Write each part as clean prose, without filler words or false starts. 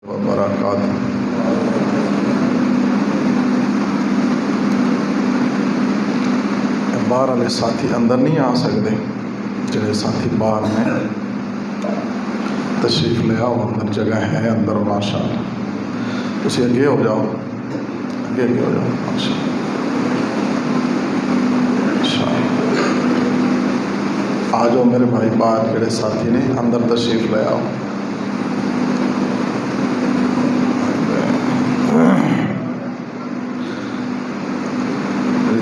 وبرکاتہ۔ باہر والے ساتھی اندر نہیں آ سکتے، جڑے ساتھی باہر میں تشریف لے آؤ، اندر جگہ ہے اندر ماشاء اللہ۔ تسی اگے ہو جاؤ، اگے ہو جاؤ ماشاء اللہ۔ آ جاؤ میرے بھائی، باہر جڑے ساتھی نے اندر تشریف لے آؤ۔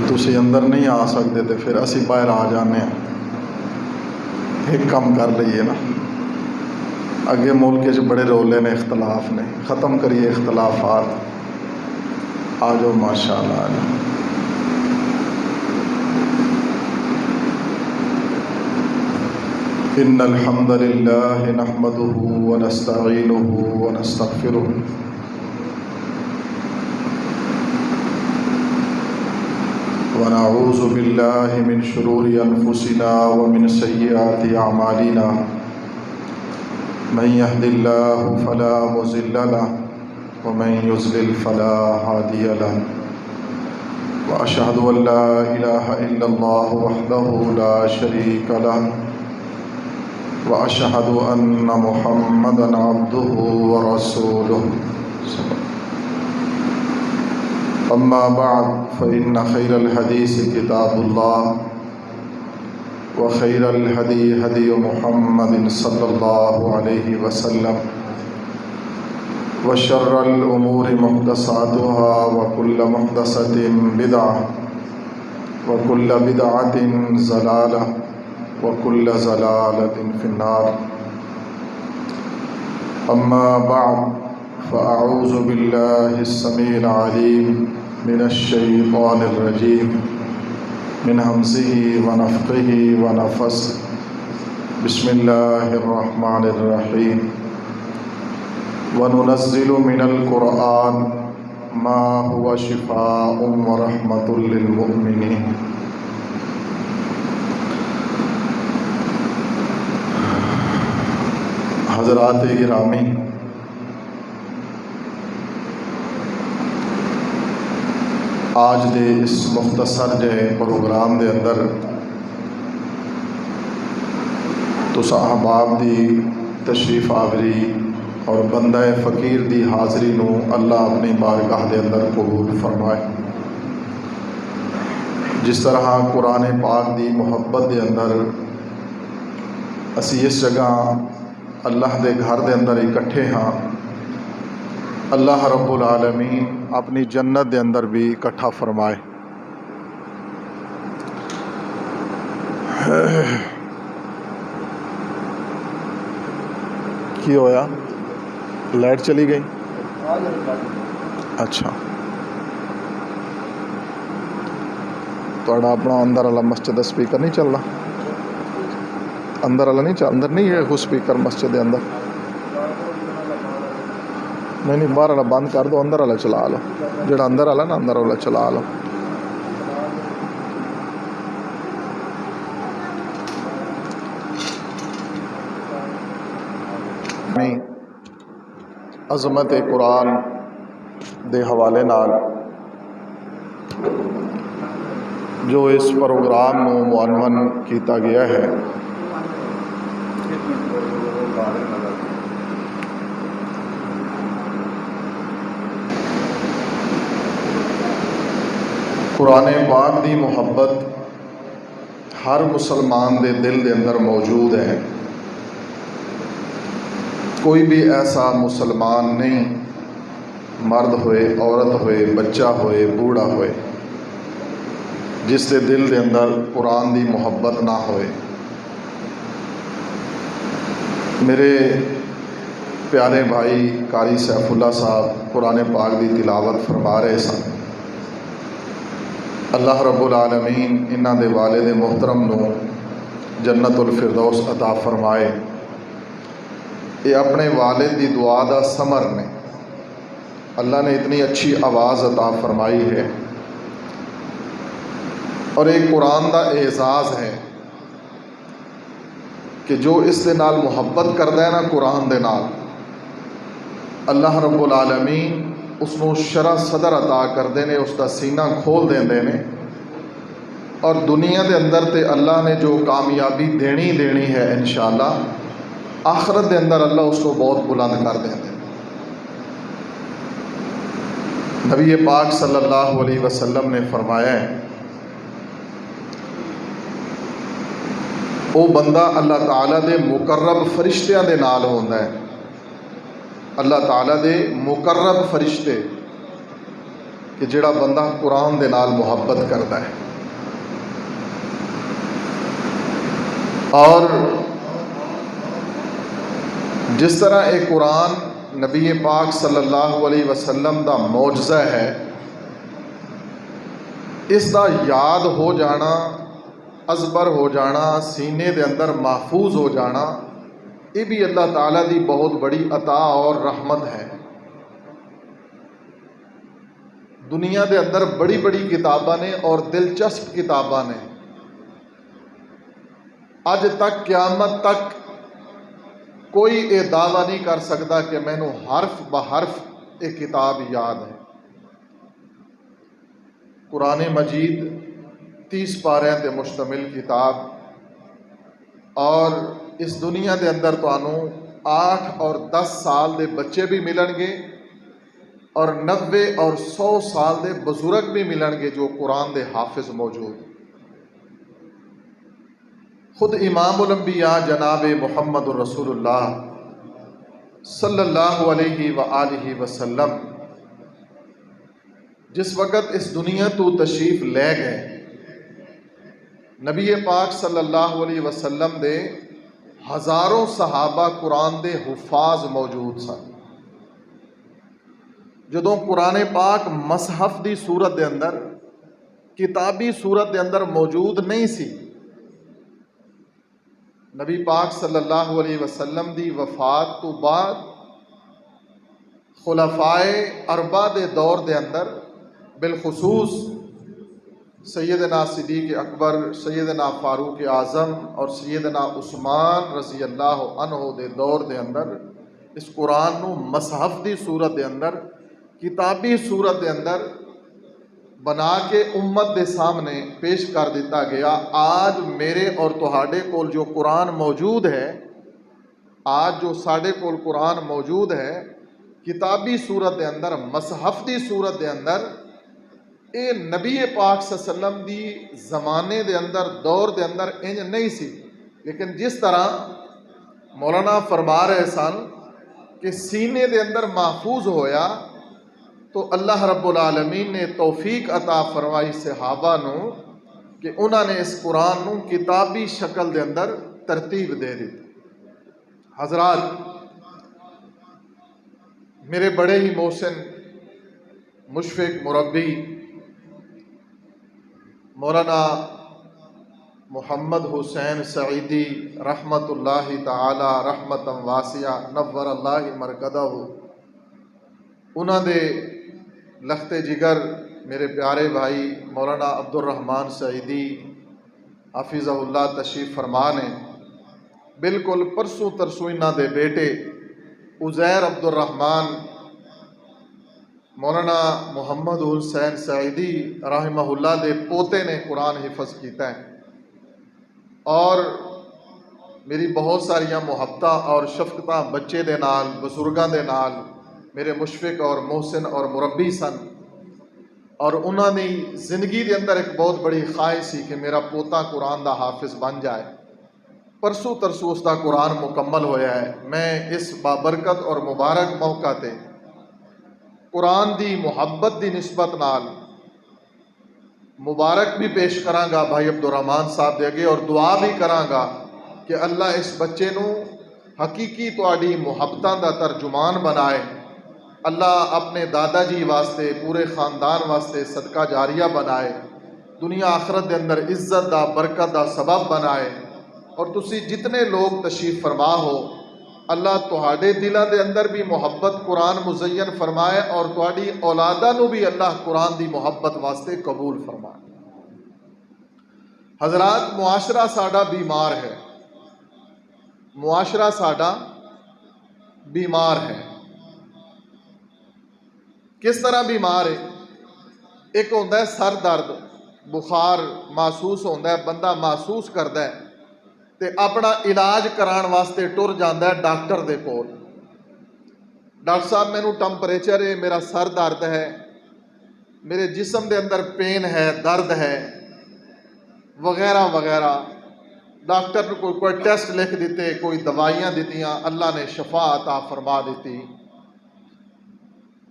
تسی اندر نہیں آ سکتے تو پھر اسی باہر آ جانے ہیں، ایک کام کر لئیے نا۔ اگے ملک بڑے رولے نے، اختلاف نے، ختم کریے اختلافات۔ آ جاؤ ماشاء اللہ، آ جاؤ۔ ان الحمد للہ نحمده ونستعینه ونستغفره ونعوذ باللہ من شرور انفسنا ومن سیئات اعمالنا، من يهد الله فلا مضل له ومن يضلل فلا هادي له، واشهد ان لا اله الا الله وحده لا شريك له، واشهد ان محمدا عبده ورسوله۔ اما بعد فان خير الحديث كتاب الله، وخير الهدي هدي محمد صلى الله عليه وسلم، وشر الأمور محدثاتها وكل محدثة بدعة، وكل بدعة ضلالة، وكل ضلالة في النار۔ أما بعد فأعوذ بالله السميع العليم من الشيطان الرجيم، من همزه ونفخه ونفثه۔ بسم الله الرحمن الرحيم۔ وننزل من القرآن ما هو شفاء ورحمة للمؤمنين۔ حضرات گرامی، آج دے اس مختصر جے پروگرام دے اندر تسا احباب دی تشریف آوری اور بندہ فقیر دی حاضری نو اللہ اپنی بارگاہ دے اندر قبول فرمائے۔ جس طرح قرآن پاک دی محبت دے اندر اسی اس جگہ اللہ دے گھر دے اندر اکٹھے ہاں، اللہ رب العالمین اپنی جنت دے اندر بھی اکٹھا فرمائے۔ کی ہویا؟ لائٹ چلی گئی؟ اچھا، توڑا اپنا اندر والا مسجد سپیکر نہیں چل رہا؟ اندر والا نہیں چل، اندر نہیں ہے وہ سپیکر مسجد دے اندر؟ نہیں، باہر والا بند کر دو، اندر والا چلا لو، جڑا اندر والا نا اندر والا چلا لو۔ عظمت قرآن دے حوالے نال جو اس پروگرام نو معنون کیتا گیا ہے، قرآن پاک دی محبت ہر مسلمان دے دل دے اندر موجود ہے۔ کوئی بھی ایسا مسلمان نہیں، مرد ہوئے، عورت ہوئے، بچہ ہوئے، بوڑھا ہوئے، جس دے دل دے اندر قرآن دی محبت نہ ہوئے۔ میرے پیارے بھائی قاری سیف اللہ صاحب قرآن پاک دی تلاوت فرما رہے سن۔ اللہ رب العالمین انہاں دے والد محترم نو جنت الفردوس عطا فرمائے۔ یہ اپنے والد دی دعا دا ثمر نے، اللہ نے اتنی اچھی آواز عطا فرمائی ہے، اور ایک قرآن دا اعزاز ہے کہ جو اس دے نال محبت کردا ہے نا قرآن دے نال، اللہ رب العالمین اس ਨੂੰ شرح صدر عطا کرتے ہیں، اس کا سینہ کھول دیندے نے، اور دنیا دے اندر تے اللہ نے جو کامیابی دینی ہے انشاءاللہ آخرت دے اندر اللہ اس کو بہت بلند کر دیندے۔ نبی پاک صلی اللہ علیہ وسلم نے فرمایا ہے، وہ بندہ اللہ تعالیٰ دے مقرب فرشتیاں دے نال ہوندا ہے، اللہ تعالیٰ دے مقرب فرشتے کہ جڑا بندہ قرآن دے نال محبت کرتا ہے۔ اور جس طرح ایک قرآن نبی پاک صلی اللہ علیہ وسلم دا معجزہ ہے، اس دا یاد ہو جانا، ازبر ہو جانا، سینے دے اندر محفوظ ہو جانا، یہ بھی اللہ تعالیٰ دی بہت بڑی عطا اور رحمت ہے۔ دنیا دے اندر بڑی بڑی کتاباں نے اور دلچسپ کتاباں نے، اج تک قیامت تک کوئی یہ دعویٰ نہیں کر سکتا کہ مینوں حرف بحرف ایک کتاب یاد ہے۔ قرآن مجید 30 پاریاں تے مشتمل کتاب، اور اس دنیا دے اندر تانوں 8 اور 10 سال دے بچے بھی ملن گے اور 90 اور 100 سال دے بزرگ بھی ملن گے جو قرآن دے حافظ موجود۔ خود امام الانبیاء جناب محمد الرسول اللہ صلی اللہ علیہ وآلہ وسلم جس وقت اس دنیا تو تشریف لے گئے، نبی پاک صلی اللہ علیہ وسلم دے ہزاروں صحابہ قرآن دے حفاظ موجود سن۔ جدوں قرآن پاک مصحف دی صورت دے اندر، کتابی صورت دے اندر موجود نہیں سی، نبی پاک صلی اللہ علیہ وسلم دی وفات تو بعد خلفائے اربعہ دے دور دے اندر، بالخصوص سیدنا صدیق اکبر، سیدنا فاروق اعظم اور سیدنا عثمان رضی اللہ عنہ دے دور دے اندر اس قرآن نو مصحف دی صورت دے اندر، کتابی صورت دے اندر بنا کے امت دے سامنے پیش کر دیتا گیا۔ آج میرے اور تہاڈے کول جو قرآن موجود ہے، آج جو ساڈے کول قرآن موجود ہے کتابی صورت دے اندر، مصحف دی صورت دے اندر، اے نبی پاک صلی اللہ علیہ وسلم دی زمانے دے اندر، دور دے اندر انج نہیں سی، لیکن جس طرح مولانا فرما رہے سن کہ سینے دے اندر محفوظ ہویا، تو اللہ رب العالمین نے توفیق عطا فرمائی صحابہ نو کہ انہوں نے اس قرآن نو کتابی شکل دے اندر ترتیب دے دی۔ حضرات، میرے بڑے ہی محسن مشفق مربی مولانا محمد حسین سعیدی رحمت اللہ تعالی رحمتا واسعہ نور اللہ مرکزہ، انہوں دے لخت جگر میرے پیارے بھائی مولانا عبد الرحمن سعیدی حافظہ اللہ تشریف فرما نے، بالکل پرسوں ترسوں انہوں دے بیٹے عزیر عبد الرحمن مولانا محمد حسین سعیدی رحمہ اللہ دے پوتے نے قرآن حفظ کیتا ہے، اور میری بہت ساریاں محبتاں اور شفقتاں بچے دے نال، بزرگاں دے نال، میرے مشفق اور محسن اور مربی سن، اور انہوں نے زندگی دے اندر ایک بہت بڑی خواہش سی کہ میرا پوتا قرآن دا حافظ بن جائے۔ پرسوں ترسوں اس دا قرآن مکمل ہویا ہے۔ میں اس بابرکت اور مبارک موقع تے قرآن دی محبت دی نسبت نال مبارک بھی پیش کراں گا بھائی عبد الرحمن صاحب دے اگے، اور دعا بھی کراں گا کہ اللہ اس بچے نو حقیقی تواڈی محبتاں دا ترجمان بنائے، اللہ اپنے دادا جی واسطے، پورے خاندان واسطے صدقہ جاریہ بنائے، دنیا آخرت دے اندر عزت دا، برکت دا سبب بنائے، اور تسی جتنے لوگ تشریف فرما ہو، اللہ تہاڈے دلاں دے اندر بھی محبت قرآن مزین فرمائے، اور تہاڈی اولاداں نو بھی اللہ قرآن دی محبت واسطے قبول فرمائے۔ حضرات، معاشرہ ساڈا بیمار ہے، معاشرہ ساڈا بیمار ہے، کس طرح بیمار ہے؟ ایک ہوتا ہے سر درد، بخار محسوس ہوتا ہے، بندہ محسوس کرتا ہے تے اپنا علاج کران واسطے ٹر جاتا ہے ڈاکٹر دے کول۔ ڈاکٹر صاحب مینوں ٹمپریچر ہے، میرا سر درد ہے، میرے جسم دے اندر پین ہے، درد ہے وغیرہ وغیرہ۔ ڈاکٹر نے کوئی ٹیسٹ لکھ دیتے، کوئی دوائیاں دیتیاں، اللہ نے شفا عطا فرما دیتی۔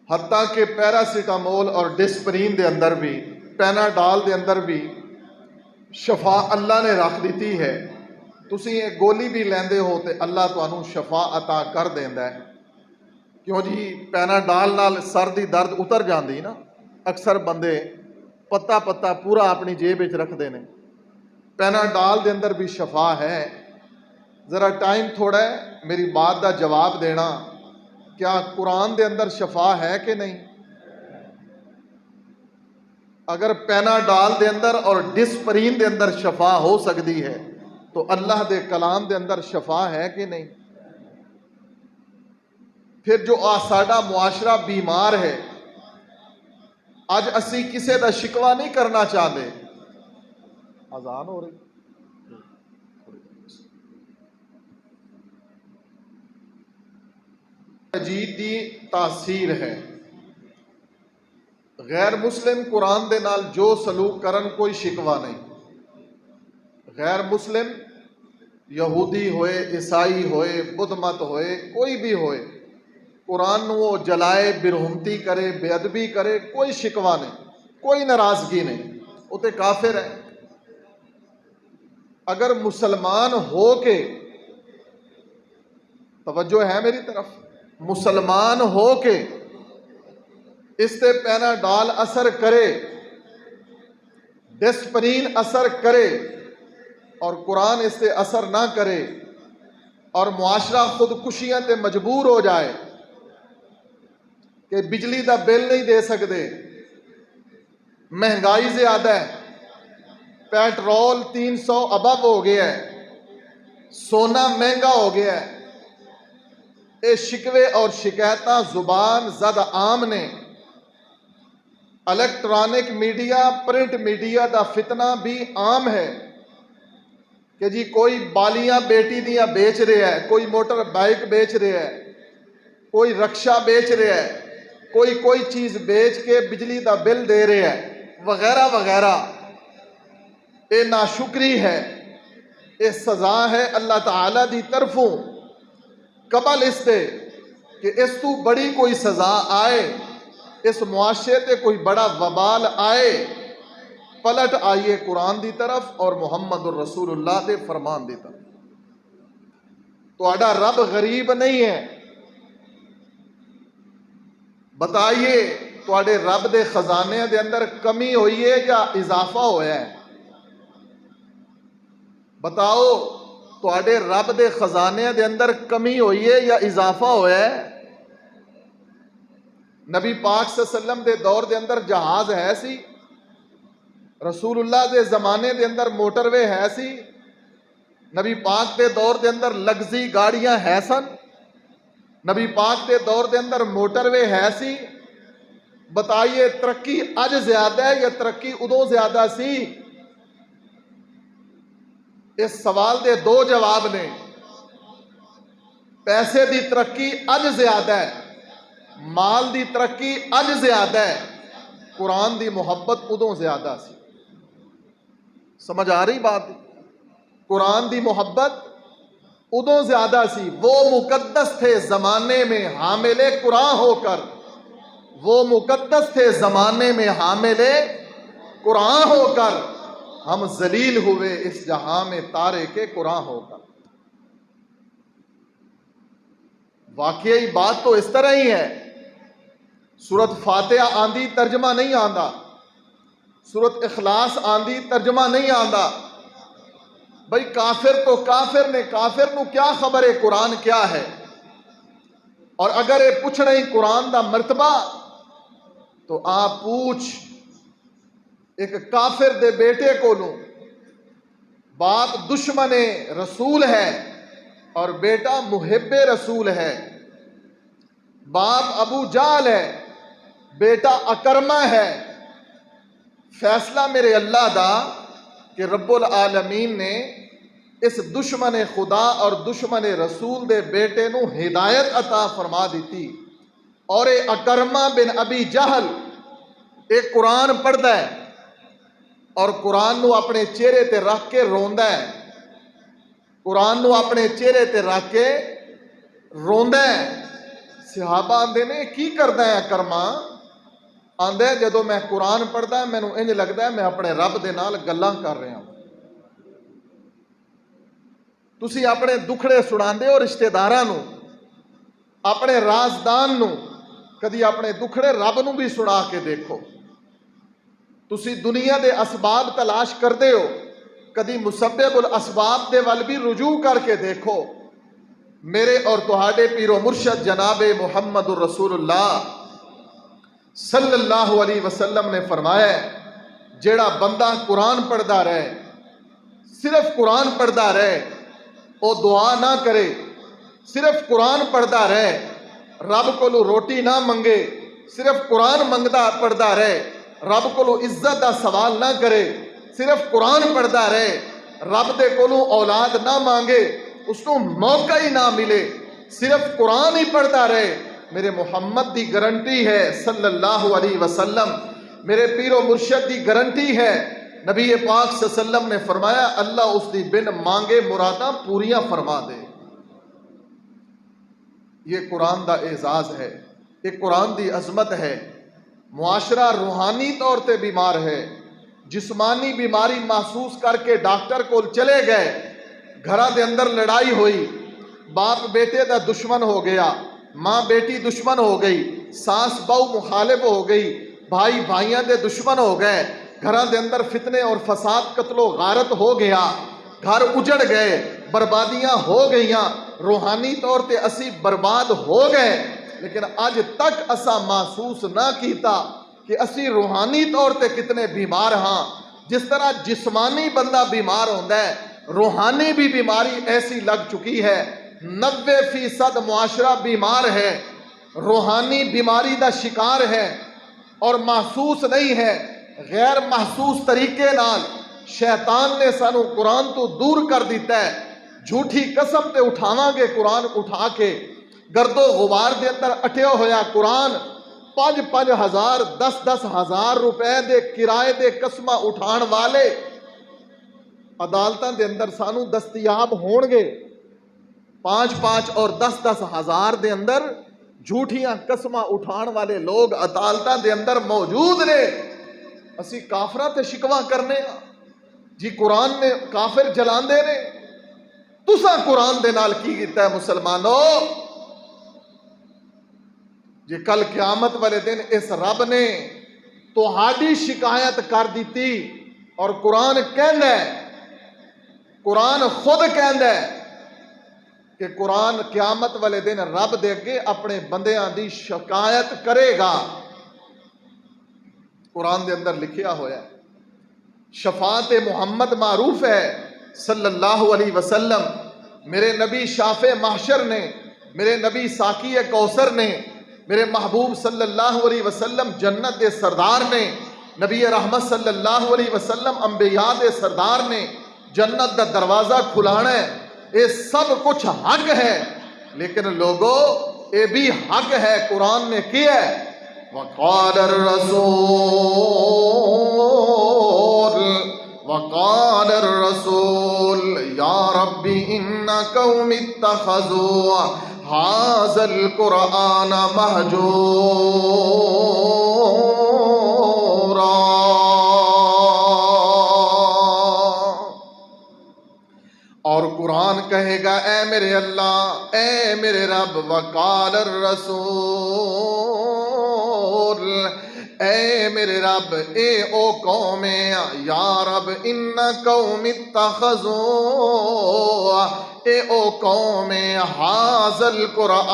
حتیٰ کہ پیراسیٹامول اور ڈسپرین دے اندر بھی، پیناڈال دے اندر بھی شفا اللہ نے رکھ دیتی ہے۔ تسی یہ گولی بھی لیندے ہو تے اللہ تانوں شفا عطا کر دیندا ہے۔ کیوں جی پیناڈال نال سر دی درد اتر جاندی نا۔ اکثر بندے پتا پتا پورا اپنی جیب وچ رکھدے نے۔ پیناڈال دے اندر بھی شفا ہے۔ ذرا ٹائم تھوڑا ہے میری بات دا جواب دینا، کیا قرآن دے اندر شفا ہے کہ نہیں؟ اگر پیناڈال دے اندر اور ڈسپرین دے اندر شفا ہو سکتی ہے تو اللہ دے کلام دے اندر شفا ہے کہ نہیں؟ پھر جو ساڈا معاشرہ بیمار ہے، اج اسی کسے دا شکوہ نہیں کرنا چاہتے۔ اذان ہو رہی مجید دی تاثیر ہے۔ غیر مسلم قرآن دے نال جو سلوک کرن کوئی شکوہ نہیں۔ غیر مسلم یہودی ہوئے، عیسائی ہوئے، بدھ مت ہوئے، کوئی بھی ہوئے، قرآن نو وہ جلائے، برہمتی کرے، بے ادبی کرے، کوئی شکوہ نہیں، کوئی ناراضگی نہیں، وہ تے کافر ہے۔ اگر مسلمان ہو کے، توجہ ہے میری طرف، مسلمان ہو کے اس تے پیناڈال اثر کرے، ڈسپرین اثر کرے اور قرآن اس تے اثر نہ کرے اور معاشرہ خودکشیاں تے مجبور ہو جائے کہ بجلی دا بل نہیں دے سکتے، مہنگائی زیادہ ہے، پیٹرول 300 ابو ہو گیا ہے، سونا مہنگا ہو گیا ہے، اے شکوے اور شکایتاں زبان زد عام نے۔ الیکٹرانک میڈیا، پرنٹ میڈیا دا فتنہ بھی عام ہے کہ جی کوئی بالیاں بیٹی دیاں بیچ رہا ہے، کوئی موٹر بائک بیچ رہا ہے، کوئی رکشہ بیچ رہا ہے، کوئی چیز بیچ کے بجلی دا بل دے رہا ہے وغیرہ وغیرہ۔ اے ناشکری ہے، اے سزا ہے اللہ تعالی دی طرفوں قبل اس دے کہ اس تو بڑی کوئی سزا آئے، اس معاشرے تے کوئی بڑا وبال آئے، پلٹ آئیے قرآن دی طرف اور محمد الرسول اللہ دے فرمان دی طرف۔ تہاڈا رب غریب نہیں ہے، بتائیے تہاڈے رب دے خزانے دے اندر کمی ہوئی ہے یا اضافہ ہوا ہے؟ بتاؤ تہاڈے رب دے خزانے دے اندر کمی ہوئی ہے یا اضافہ ہوا ہے؟ نبی پاک صلی اللہ علیہ وسلم دے دور دے اندر جہاز ہے سی، رسول اللہ دے زمانے دے اندر موٹر وے ہے سی، نبی پاک دے دور دے اندر لگزی گاڑیاں ہے سن، نبی پاک دے دور دے اندر موٹر وے ہے سی۔ بتائیے ترقی اج زیادہ ہے یا ترقی ادوں زیادہ سی؟ اس سوال دے دو جواب نے۔ پیسے دی ترقی اج زیادہ ہے، مال دی ترقی اج زیادہ ہے، قرآن دی محبت ادوں زیادہ سی۔ سمجھ آ رہی بات؟ قرآن دی محبت ادوں زیادہ سی۔ وہ مقدس تھے زمانے میں حامل قرآن ہو کر، وہ مقدس تھے زمانے میں حامل قرآن ہو کر، ہم ذلیل ہوئے اس جہاں میں تارے کے قرآن ہو کر۔ واقعی بات تو اس طرح ہی ہے۔ سورت فاتحہ آندھی ترجمہ نہیں آندا، سورت اخلاص آندھی ترجمہ نہیں آندا۔ بھئی کافر تو کافر نے، کافر نو کیا خبر ہے قرآن کیا ہے؟ اور اگر یہ پوچھنا ہی قرآن دا مرتبہ تو آپ پوچھ ایک کافر دے بیٹے کو لوں، باپ دشمن رسول ہے اور بیٹا محب رسول ہے، باپ ابو جہل ہے بیٹا اکرما ہے۔ فیصلہ میرے اللہ دا کہ رب العالمین نے اس دشمن خدا اور دشمن رسول دے بیٹے نو ہدایت عطا فرما دیتی، اور اے اکرما بن ابی جہل ایک قرآن پڑھدا ہے اور قرآن نو اپنے چہرے تے رکھ کے روندا ہے، قرآن نو اپنے چہرے تے رکھ کے روندا ہے۔ صحابہ آندے نے کی کردا ہے اکرما؟ آندا ہے جدوں میں قرآن پڑھدا ہے مینوں انج لگدا ہے میں اپنے رب دے نال گلاں کر رہا ہوں۔ تسی اپنے دکھڑے سناندے ہو رشتہ داراں نو، اپنے رازدان نو، کدی اپنے دکھڑے رب نو بھی سنا کے دیکھو۔ تسی دنیا دے اسباب تلاش کردے ہو، کدی مسبب الاسباب دے ول بھی رجوع کر کے دیکھو۔ میرے اور تہاڈے پیر و مرشد جناب محمد الرسول اللہ صلی اللہ علیہ وسلم نے فرمایا ہے جیڑا بندہ قرآن پڑھدا رہے، صرف قرآن پڑھدا رہے، او دعا نہ کرے، صرف قرآن پڑھدا رہے، رب کولو روٹی نہ منگے، صرف قرآن منگدا پڑھدا رہے، رب کولو عزت دا سوال نہ کرے، صرف قرآن پڑھدا رہے، رب دے کولو اولاد نہ مانگے، اس کو موقع ہی نہ ملے، صرف قرآن ہی پڑھدا رہے، میرے محمد دی گارنٹی ہے صلی اللہ علیہ وسلم، میرے پیر و مرشد دی گارنٹی ہے، نبی پاک صلی اللہ علیہ وسلم نے فرمایا اللہ اس دی بن مانگے مراداں پوریاں فرما دے۔ یہ قرآن دا اعزاز ہے، یہ قرآن دی عظمت ہے۔ معاشرہ روحانی طور تے بیمار ہے، جسمانی بیماری محسوس کر کے ڈاکٹر کو چلے گئے، گھراں دے اندر لڑائی ہوئی، باپ بیٹے دا دشمن ہو گیا، ماں بیٹی دشمن ہو گئی، ساس بہو مخالف ہو گئی، بھائی بھائیاں دے دشمن ہو گئے، گھراں دے اندر فتنے اور فساد قتل و غارت ہو گیا، گھر اجڑ گئے، بربادیاں ہو گئیاں، روحانی طور تے اسی برباد ہو گئے، لیکن اج تک اسا محسوس نہ کیتا کہ اسی روحانی طور تے کتنے بیمار ہاں۔ جس طرح جسمانی بندہ بیمار ہوندا ہے، روحانی بھی بیماری ایسی لگ چکی ہے۔ 90% معاشرہ بیمار ہے، روحانی بیماری دا شکار ہے اور محسوس نہیں ہے۔ غیر محسوس طریقے نال شیطان نے سانو قرآن تو دور کر دیتا ہے۔ جھوٹی قسم تے اٹھاواں گے قرآن اٹھا کے، گرد و غبار دے اندر اٹھیا ہویا قرآن، 5,000 10,000 روپے دے کرائے دے قسمہ اٹھان والے عدالتاں دے اندر سانو دستیاب ہون گے۔ 5,000 اور 10,000 دے اندر جھوٹیاں قسمہ اٹھان والے لوگ عدالتاں دے اندر موجود نے۔ اسی کافراں تے شکوا کرنے ہاں جی قرآن نے کافر جلاندے نے۔ تساں قرآن دے نال کی کیتا ہے مسلمانو؟ جی کل قیامت والے دن اس رب نے تہاڈی شکایت کر دیتی، اور قرآن کہندا ہے، قرآن خود کہندا ہے کہ قرآن قیامت والے دن رب دے اگے اپنے بندیاں دی شکایت کرے گا۔ قرآن دے اندر لکھیا ہویا ہے، شفاعت محمد معروف ہے صلی اللہ علیہ وسلم، میرے نبی شافع محشر نے، میرے نبی ساقی کوثر نے، میرے محبوب صلی اللہ علیہ وسلم جنت دے سردار نے، نبی رحمت صلی اللہ علیہ وسلم انبیاء دے سردار نے، جنت دا دروازہ کھلانا ہے، یہ سب کچھ حق ہے، لیکن لوگو یہ بھی حق ہے قرآن نے کیا ہے، وقال الرسول یا ربی ان قوم اتخذوا هذا القرآن مہجورا۔ اور قرآن کہے گا اے میرے اللہ، اے میرے رب، وقال الرسول، اے میرے رب، اے او قوم، یا رب ان قوم اتخذوا، اے او قوم، ھذا القرآن،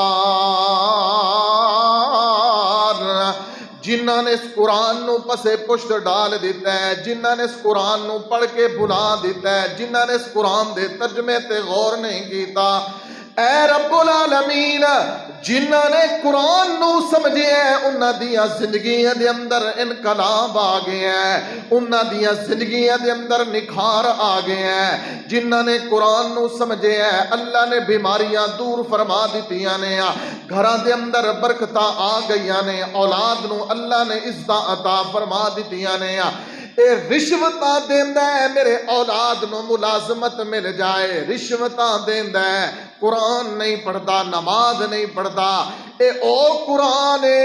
جنہاں نے اس قرآن نو پسے پشت ڈال دیتا ہے، جنہاں نے اس قرآن نو پڑھ کے بھلا دیتا ہے، جنہاں نے اس قرآن دے ترجمے تے غور نہیں کیتا، اے رب العالمین جنہاں نے قرآن نو سمجھے ہیں انہاں دیاں زندگیاں دے اندر انقلاب آ گئے ہیں، انہاں دیاں زندگیاں دے اندر نکھار آ گئے ہیں۔ جنہاں نے قرآن نو سمجھے ہیں اللہ نے بیماریاں دور فرما دتیاں نے، گھراں دے اندر برکتاں آ گئیاں نے، اولاد نو اللہ نے عزتاں عطا فرما دتیاں نے۔ اے رشوتاں دیندا ہے میرے اولاد نو ملازمت مل جائے، رشوتاں دیندا ہے، قرآن نہیں پڑھتا، نماز نہیں پڑھتا۔ اے او قرآن ہے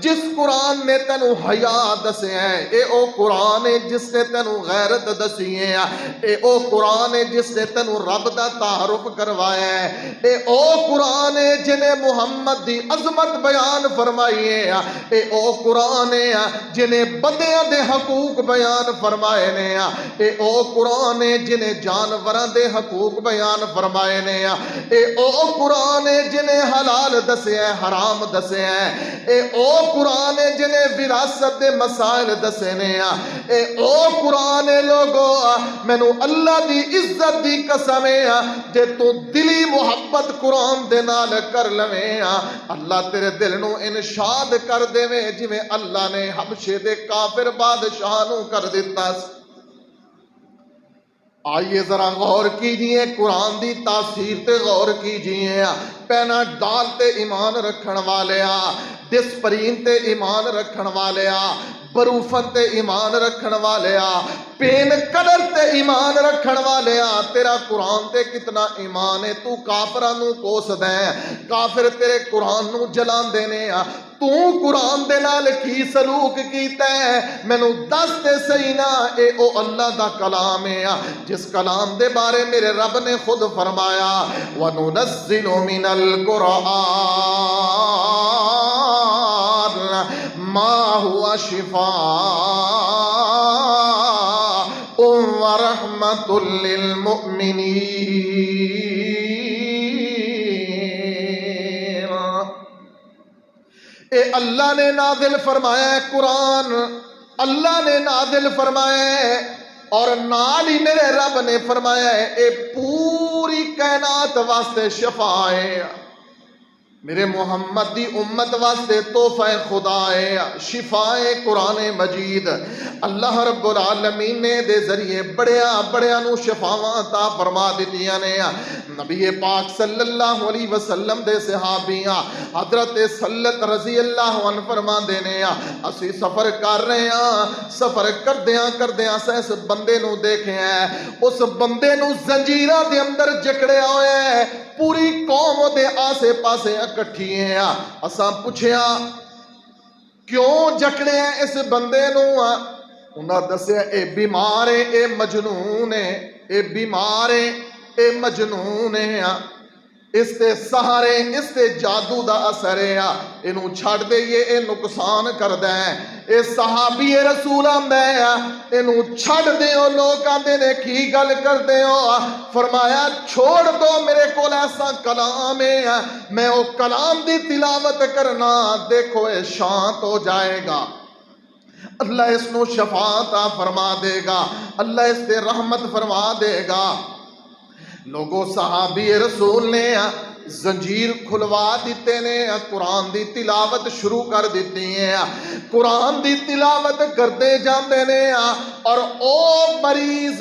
جس قرآن نے تینو حیا دسے ہیں، اے او قرآن ہے جس نے تینو غیرت دسی ہے، اے او قرآن ہے جس نے تینو رب دا تعارف کروایا ہے، اے او قرآن ہے جنہیں محمد دی عظمت بیان فرمائی ہے، اے او قرآن ہے جنہیں بندیاں دے حقوق بیان فرمائے نے، اے او قرآن ہے جنہیں جانوراں دے حقوق بیان فرمائے نے، اے او قرآن ہے جنہیں حلال دسے ہیں حرام دسے ہیں، اے او قرآن ہے جنہیں وراثت دے مسائل دسے نے، اے او قرآن ہے لوگو مینوں اللہ دی عزت دی قسم ہے جے تو دلی محبت قرآن دے نال کر لویں اللہ تیرے دل نو انشاد کر دے جویں اللہ نے حبشے دے کافر بادشاہ نو کر دیتا۔ آئیے ذرا غور کیجئے قرآن دی تاثیر تے غور کیجئے، پینا ڈال تے ایمان رکھن والیا، ڈسپرین تے ایمان رکھن والیا، بروفن تے ایمان رکھن والیا، پین کلر تے ایمان رکھن والیا، تیرا قرآن تے کتنا ایمان ہے، تو کافران نو کوس دیں، کافر تیرے قرآن نو جلان دینے، تو قرآن دے نال کی سلوک کیتا ہے مینوں دس تے صحیح نا۔ اے او اللہ دا کلام ہے جس کلام دے بارے میرے رب نے خود فرمایا وَنُنَزِّلُ مِنَ الْقُرْآنِ مَا هُوَ شِفَاءٌ وَرَحْمَةٌ لِّلْمُؤْمِنِينَ۔ اے اللہ نے نازل فرمایا ہے قرآن، اللہ نے نازل فرمایا ہے، اور نال ہی میرے رب نے فرمایا ہے اے پوری کائنات واسطے شفا ہے، میرے محمد دی امت واسطے تحفہ خدا ہے، شفا ہے قرآن مجید۔ اللہ رب العالمین نے دے ذریعے بڑیاں نو شفاواں عطا فرما دتیاں نے۔ نبی پاک صلی اللہ علیہ وسلم دے صحابیاں حضرت سلت رضی اللہ عنہ فرما دینے اسی سفر کر رہے ہیں، سفر کردیاں اس بندے نو دیکھے ہیں، اس بندے نو زنجیراں دے اندر جکڑیا ہوئے ہیں، پوری قوم دے آسے پاسے اکٹھی ہیں۔ اساں پوچھیا کیوں جکڑے ہیں اس بندے نو؟ انہاں دسیا اے بیمار ہے، اے مجنون ہے، اے بیمار ہے، اے مجنون ہے، اس تے سہارے اس تے جادو دا اثر ہے، انہوں چھڑ دئیے اے نقصان کر دیں۔ اے صحابی رسول آندے انہوں چھڑ دیو، لوگ آندے نے کی گل کر دیو، فرمایا چھوڑ دو میرے کو ایسا کلام ہے، میں وہ کلام دی تلاوت کرنا، دیکھو اے شانت ہو جائے گا، اللہ اس نو شفاعت فرما دے گا، اللہ اس تے رحمت فرما دے گا۔ لوگوں صحابی رسول نے زنجیر کھلوا دیتے نے، قرآن دی تلاوت شروع کر دیتی ہیں، قرآن دی تلاوت کرتے جاندے نے، اور او مریض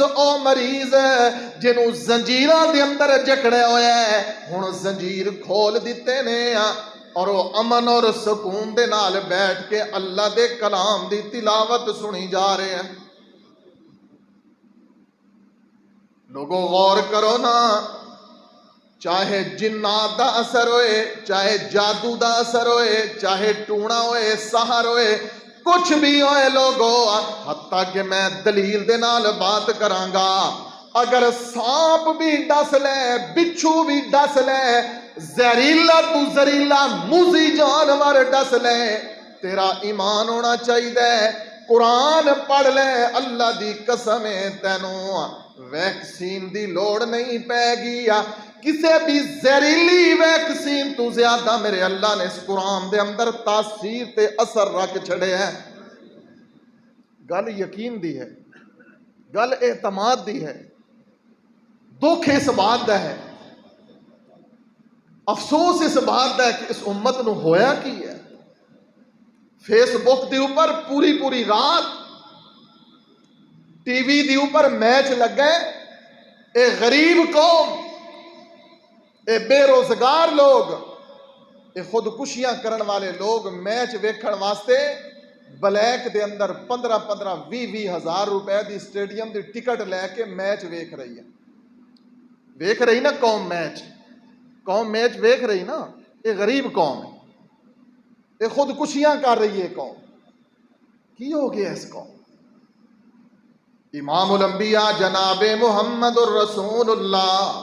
جنہوں زنجیرہ دے اندر جکڑے ہوئے ہیں ہن زنجیر کھول دیتے نے، اور وہ امن اور سکون دے نال بیٹھ کے اللہ دے کلام دی تلاوت سنی جا رہے ہیں۔ لوگوں غور کرو نا، چاہے جنات دا اثر ہوئے، چاہے جادو دا اثر ہوئے، چاہے ٹونا ہوئے، سحر ہوئے، کچھ بھی ہوئے لوگوں، حتیٰ کہ میں دلیل دے نال بات کرانگا، اگر سانپ بھی ڈس لے، بچھو بھی ڈس لے، زہریلا تو زہریلا موذی جانور ڈس لے، تیرا ایمان ہونا چاہیے، قرآن پڑھ لے، اللہ دی قسم تینوں ویکسین دی لوڑ نہیں پے گی، کسے بھی زہریلی ویکسین تو زیادہ میرے اللہ نے اس قرآن دے اندر تاثیر تے اثر رکھ چھڑے ہیں۔ گل یقین دی ہے، گل اعتماد دی ہے، دکھ اس بات دا ہے افسوس اس بات ہے کہ اس امت نو ہویا کی ہے، فیس بک دے اوپر پوری پوری رات ٹی وی دے اوپر میچ لگے، اے غریب قوم، اے بے روزگار لوگ، اے خودکشیاں کرن والے لوگ میچ ویکھن واسطے بلیک دے اندر 15-20 ہزار روپے دی سٹیڈیم دی ٹکٹ لے کے میچ ویکھ رہی ہے۔ ویکھ رہی نا قوم میچ ویکھ رہی نا، یہ غریب قوم ہے، یہ خودکشیاں کر رہی ہے قوم۔ کی ہو گیا اس قوم؟ امام الانبیاء جناب محمد الرسول اللہ،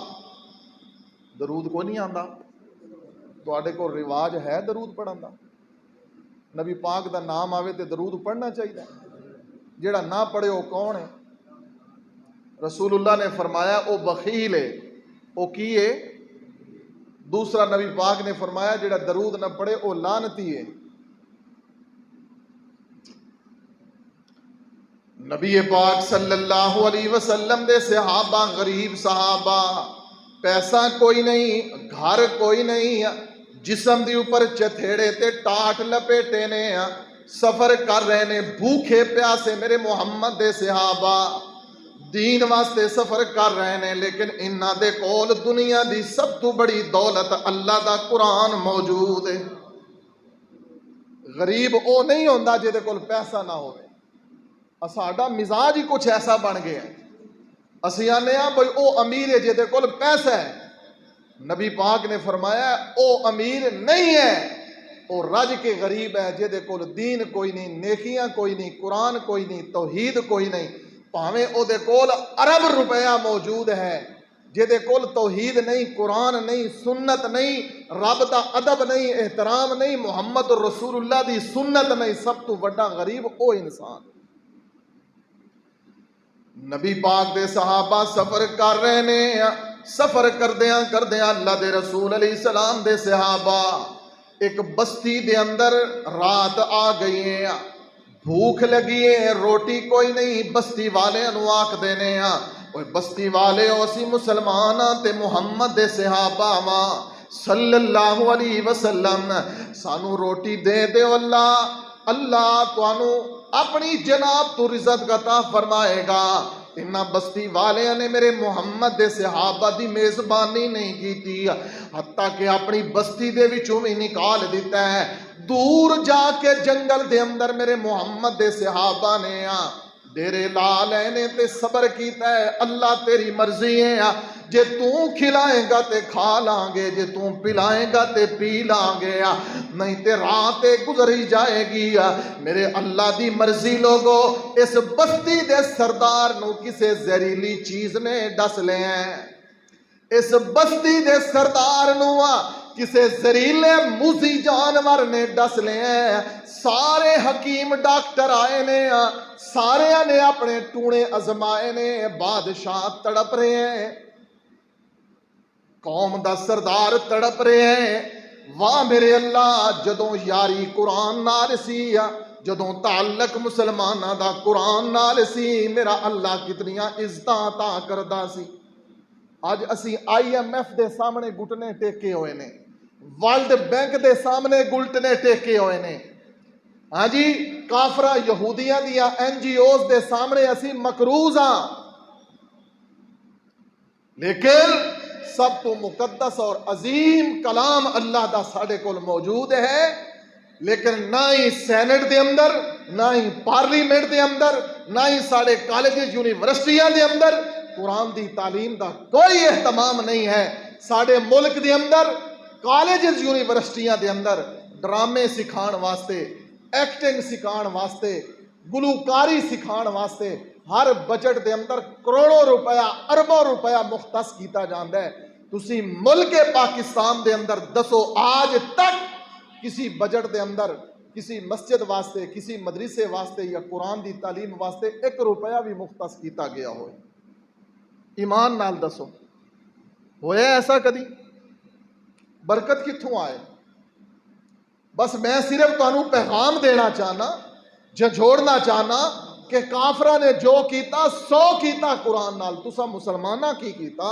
درود کو نہیں آندا؟ تواڈے کو رواج ہے درود پڑھن دا؟ نبی پاک دا نام آوے تے درود پڑھنا چاہیے، جیڑا نہ پڑھے وہ کون ہے؟ رسول اللہ نے فرمایا او بخیل ہے، او کی ہے؟ دوسرا نبی پاک نے فرمایا جیڑا درود نہ پڑھے او لعنتی ہے۔ نبی پاک صلی اللہ علیہ وسلم دے صحابہ غریب صحابہ، پیسہ کوئی نہیں، گھر کوئی نہیں، جسم دی اوپر چتھیڑے تے ٹاٹ لپیٹے نے، سفر کر رہے نے بھوکے پیاسے، میرے محمد دے صحابہ دین واسطے سفر کر رہے نے، لیکن انہاں دے کول دنیا دی سب تو بڑی دولت اللہ دا قرآن موجود ہے۔ غریب او نہیں ہوندا جے دے کول پیسہ نہ ہوئے۔ ساڈا مزاج ہی کچھ ایسا بن گیا ہے، اسی آنے ہاں بھئی او امیر ہے جے دے کول پیسہ ہے۔ نبی پاک نے فرمایا او امیر نہیں ہے، او رج کے غریب ہے جے دے کول دین کوئی نہیں، نیکیاں کوئی نہیں، قرآن کوئی نہیں، توحید کوئی نہیں، پاویں او دے کول ارب روپیہ موجود ہے، جے دے کول توحید نہیں، قرآن نہیں، سنت نہیں، رب دا ادب نہیں، احترام نہیں، محمد رسول اللہ دی سنت نہیں، سب تو بڑا غریب او انسان۔ نبی پاک دے صحابہ سفر کر رہے نے، سفر کردیاں اللہ دے رسول علیہ السلام دے صحابہ ایک بستی دے اندر رات آ گئی ہے، بھوک لگی ہے، روٹی کوئی نہیں، بستی والے انو آکھ دینے اوے بستی والے اسی مسلمان تے محمد دے صحابہ ماں صلی اللہ علیہ وسلم سانو روٹی دے دے، اللہ توانو اپنی جناب تو رزق عطا فرمائے گا۔ انہاں بستی والے نے میرے محمد دے صحابہ دی میزبانی نہیں کیتی، حتیٰ کہ اپنی بستی دے وچوں بھی نکال دیتا ہے۔ دور جا کے جنگل دے اندر میرے محمد دے صحابہ نے ڈیرے لا لینے تے صبر کیتا ہے، اللہ تیری مرضی ہے، جے تو کھلائیں گا تے کھا لیں گے، جے تو پلائیں گا تے پی لیں گے، نہیں تے رات گزری جائے گی۔ میرے اللہ دی مرضی لوگو، اس بستی دے سردار نو کسے زہریلی چیز نے ڈس لے ہیں، اس بستی دے سردار نو کسے زہریلے موذی جانور نے ڈس لے ہیں۔ سارے حکیم ڈاکٹر آئے نے، سارے نے اپنے ٹونے ازمائے نے، بادشاہ تڑپ رہے ہیں، قوم دا سردار تڑپ رہے ہیں۔ واہ میرے اللہ، جدوں یاری قرآن نال سی، جدوں تعلق مسلمانہ دا قرآن نال سی، میرا اللہ کتنیاں عزتاں عطا کردا سی۔ آج اسی IMF دے سامنے گھٹنے ٹیکے ہوئے نے، ورلڈ بینک دے سامنے گھٹنے ٹیکے ہوئے نے، ہاں جی کافرہ یہودیاں دیا NGOs دے سامنے اسی مقروض ہاں، لیکن سب تو مقدس اور عظیم کلام اللہ دا ساڑھے کول موجود ہے، لیکن نہ ہی سینٹ دے اندر، نہ ہی پارلیمنٹ دے اندر، نہ ہی ساڑھے کالجز یونیورسٹیاں دے اندر قرآن دی تعلیم دا کوئی اہتمام نہیں ہے۔ ساڑھے ملک دے اندر کالجز یونیورسٹیاں دے اندر ڈرامے سکھان واسطے، ایکٹنگ سکھان واسطے، گلوکاری سکھان واسطے ہر بجٹ دے اندر کروڑوں روپیہ، اربوں روپیہ مختص کیتا جاندہ ہے۔ تسی ملک پاکستان دے اندر دسو آج تک کسی بجٹ دے اندر کسی مسجد واسطے، کسی مدرسے واسطے یا قرآن دی تعلیم واسطے 1 روپیہ بھی مختص کیتا گیا ہوئے؟ ایمان نال دسو ہویا ایسا کدی؟ برکت کتھوں آئے؟ بس میں صرف تانوں پیغام دینا چاہنا، جھنجھوڑنا چاہنا کہ کافرہ نے جو کیتا 100 کیتا قرآن نال، تسا مسلمانہ کی کیتا؟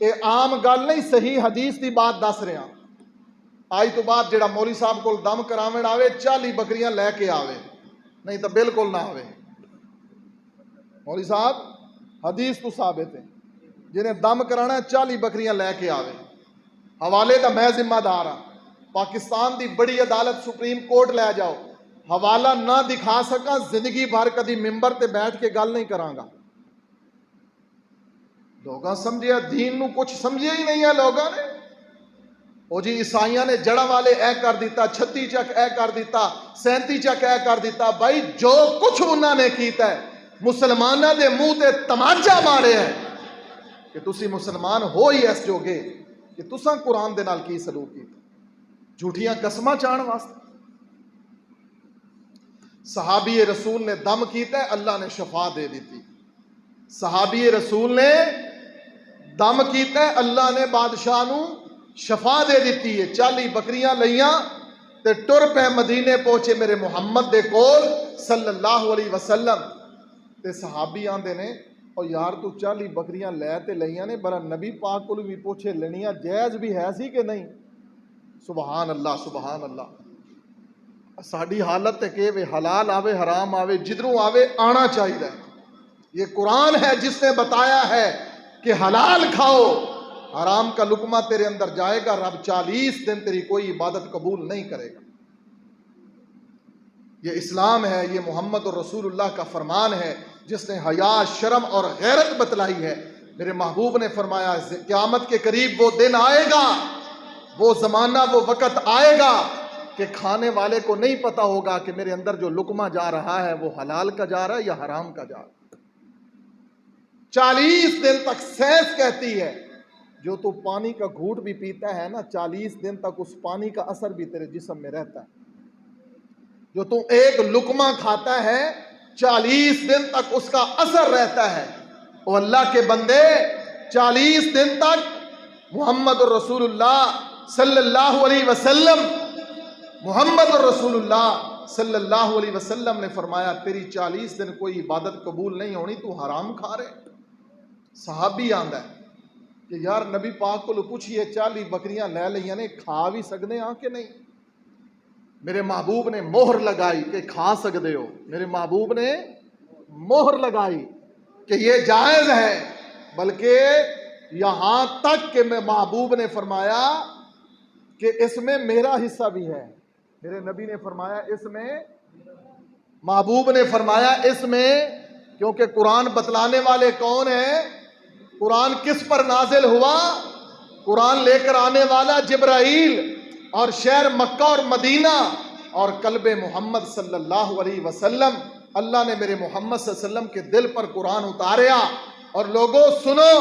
یہ عام گل نہیں، صحیح حدیث کی بات دس رہا. آج تو بعد جڑا مولوی صاحب کو دم کراویں آوے 40 بکریاں لے کے آوے، نہیں تو بالکل نہ آوے. مولوی صاحب حدیث تو ثابت ہے، جنہیں دم کرانا 40 بکریاں لے کے آوے. حوالے دا میں ذمہ دار ہاں. پاکستان دی بڑی عدالت سپریم کورٹ لے جاؤ، حوالہ نہ دکھا سکا زندگی بھر کدی ممبر تے بیٹھ کے گل نہیں کراں گا. لوگاں سمجھیا دین نو کچھ سمجھیا ہی نہیں ہے لوگاں نے. او جی عیسائیاں نے جڑا والے اے کر دیتا، 36 چک اے کر دیتا، 37 چک اے کر دیتا. بھائی جو کچھ انہوں نے کیتا ہے مسلمانہ دے منہ تے تماچا مارے ہیں کہ تسی مسلمان ہو ہی اس جوگے کہ تساں قرآن دے نال کی سلوک کیتا. جھوٹیاں قسماں چاہن واسطے. صحابی رسول نے دم کیتا ہے، اللہ نے شفا دے دیتی. صحابی رسول نے دم کیتا ہے، اللہ نے بادشاہ نو شفا دے دیتی ہے. 40 بکریاں لئیاں تے ٹر پہ مدینے پہنچے میرے محمد دے کول صلی اللہ علیہ وسلم. تے صحابی آندے نے او یار تو 40 بکریاں لے تے لئیاں نے، بڑا نبی پاک کو بھی پوچھے لینیاں جائز بھی ہے سی کہ نہیں. سبحان اللہ سبحان اللہ. ساڈی حالت تے کہ حلال آوے حرام آوے جدروں آوے آنا چاہیے. یہ قرآن ہے جس نے بتایا ہے کہ حلال کھاؤ، حرام کا لقمہ تیرے اندر جائے گا، رب 40 دن تیری کوئی عبادت قبول نہیں کرے گا. یہ اسلام ہے، یہ محمد الرسول اللہ کا فرمان ہے جس نے حیا، شرم اور غیرت بتلائی ہے. میرے محبوب نے فرمایا قیامت کے قریب وہ دن آئے گا، وہ زمانہ وہ وقت آئے گا کہ کھانے والے کو نہیں پتا ہوگا کہ میرے اندر جو لقمہ جا رہا ہے وہ حلال کا جا رہا ہے یا حرام کا جا رہا ہے. 40 دن تک سینس کہتی ہے جو تو پانی کا گھوٹ بھی پیتا ہے نا، 40 دن تک اس پانی کا اثر بھی تیرے جسم میں رہتا ہے. جو تو ایک لقمہ کھاتا ہے 40 دن تک اس کا اثر رہتا ہے. او اللہ کے بندے 40 دن تک محمد الرسول اللہ صلی اللہ علیہ وسلم، محمد الرسول اللہ صلی اللہ علیہ وسلم نے فرمایا تیری 40 دن کوئی عبادت قبول نہیں ہونی، تو حرام کھا رہے. صحابی آندا ہے کہ یار نبی پاک کو پوچھئے 40 بکریاں لے لئیاں نے کھا بھی سکتے ہاں کہ نہیں. میرے محبوب نے مہر لگائی کہ کھا سکتے ہو. میرے محبوب نے مہر لگائی کہ یہ جائز ہے. بلکہ یہاں تک کہ میں محبوب نے فرمایا کہ اس میں میرا حصہ بھی ہے. میرے نبی نے فرمایا اس میں، محبوب نے فرمایا اس میں، کیونکہ قرآن بتلانے والے کون ہیں؟ قرآن کس پر نازل ہوا؟ قرآن لے کر آنے والا جبرائیل، اور شہر مکہ اور مدینہ اور قلب محمد صلی اللہ علیہ وسلم. اللہ نے میرے محمد صلی اللہ علیہ وسلم کے دل پر قرآن اتاریا. اور لوگوں سنو،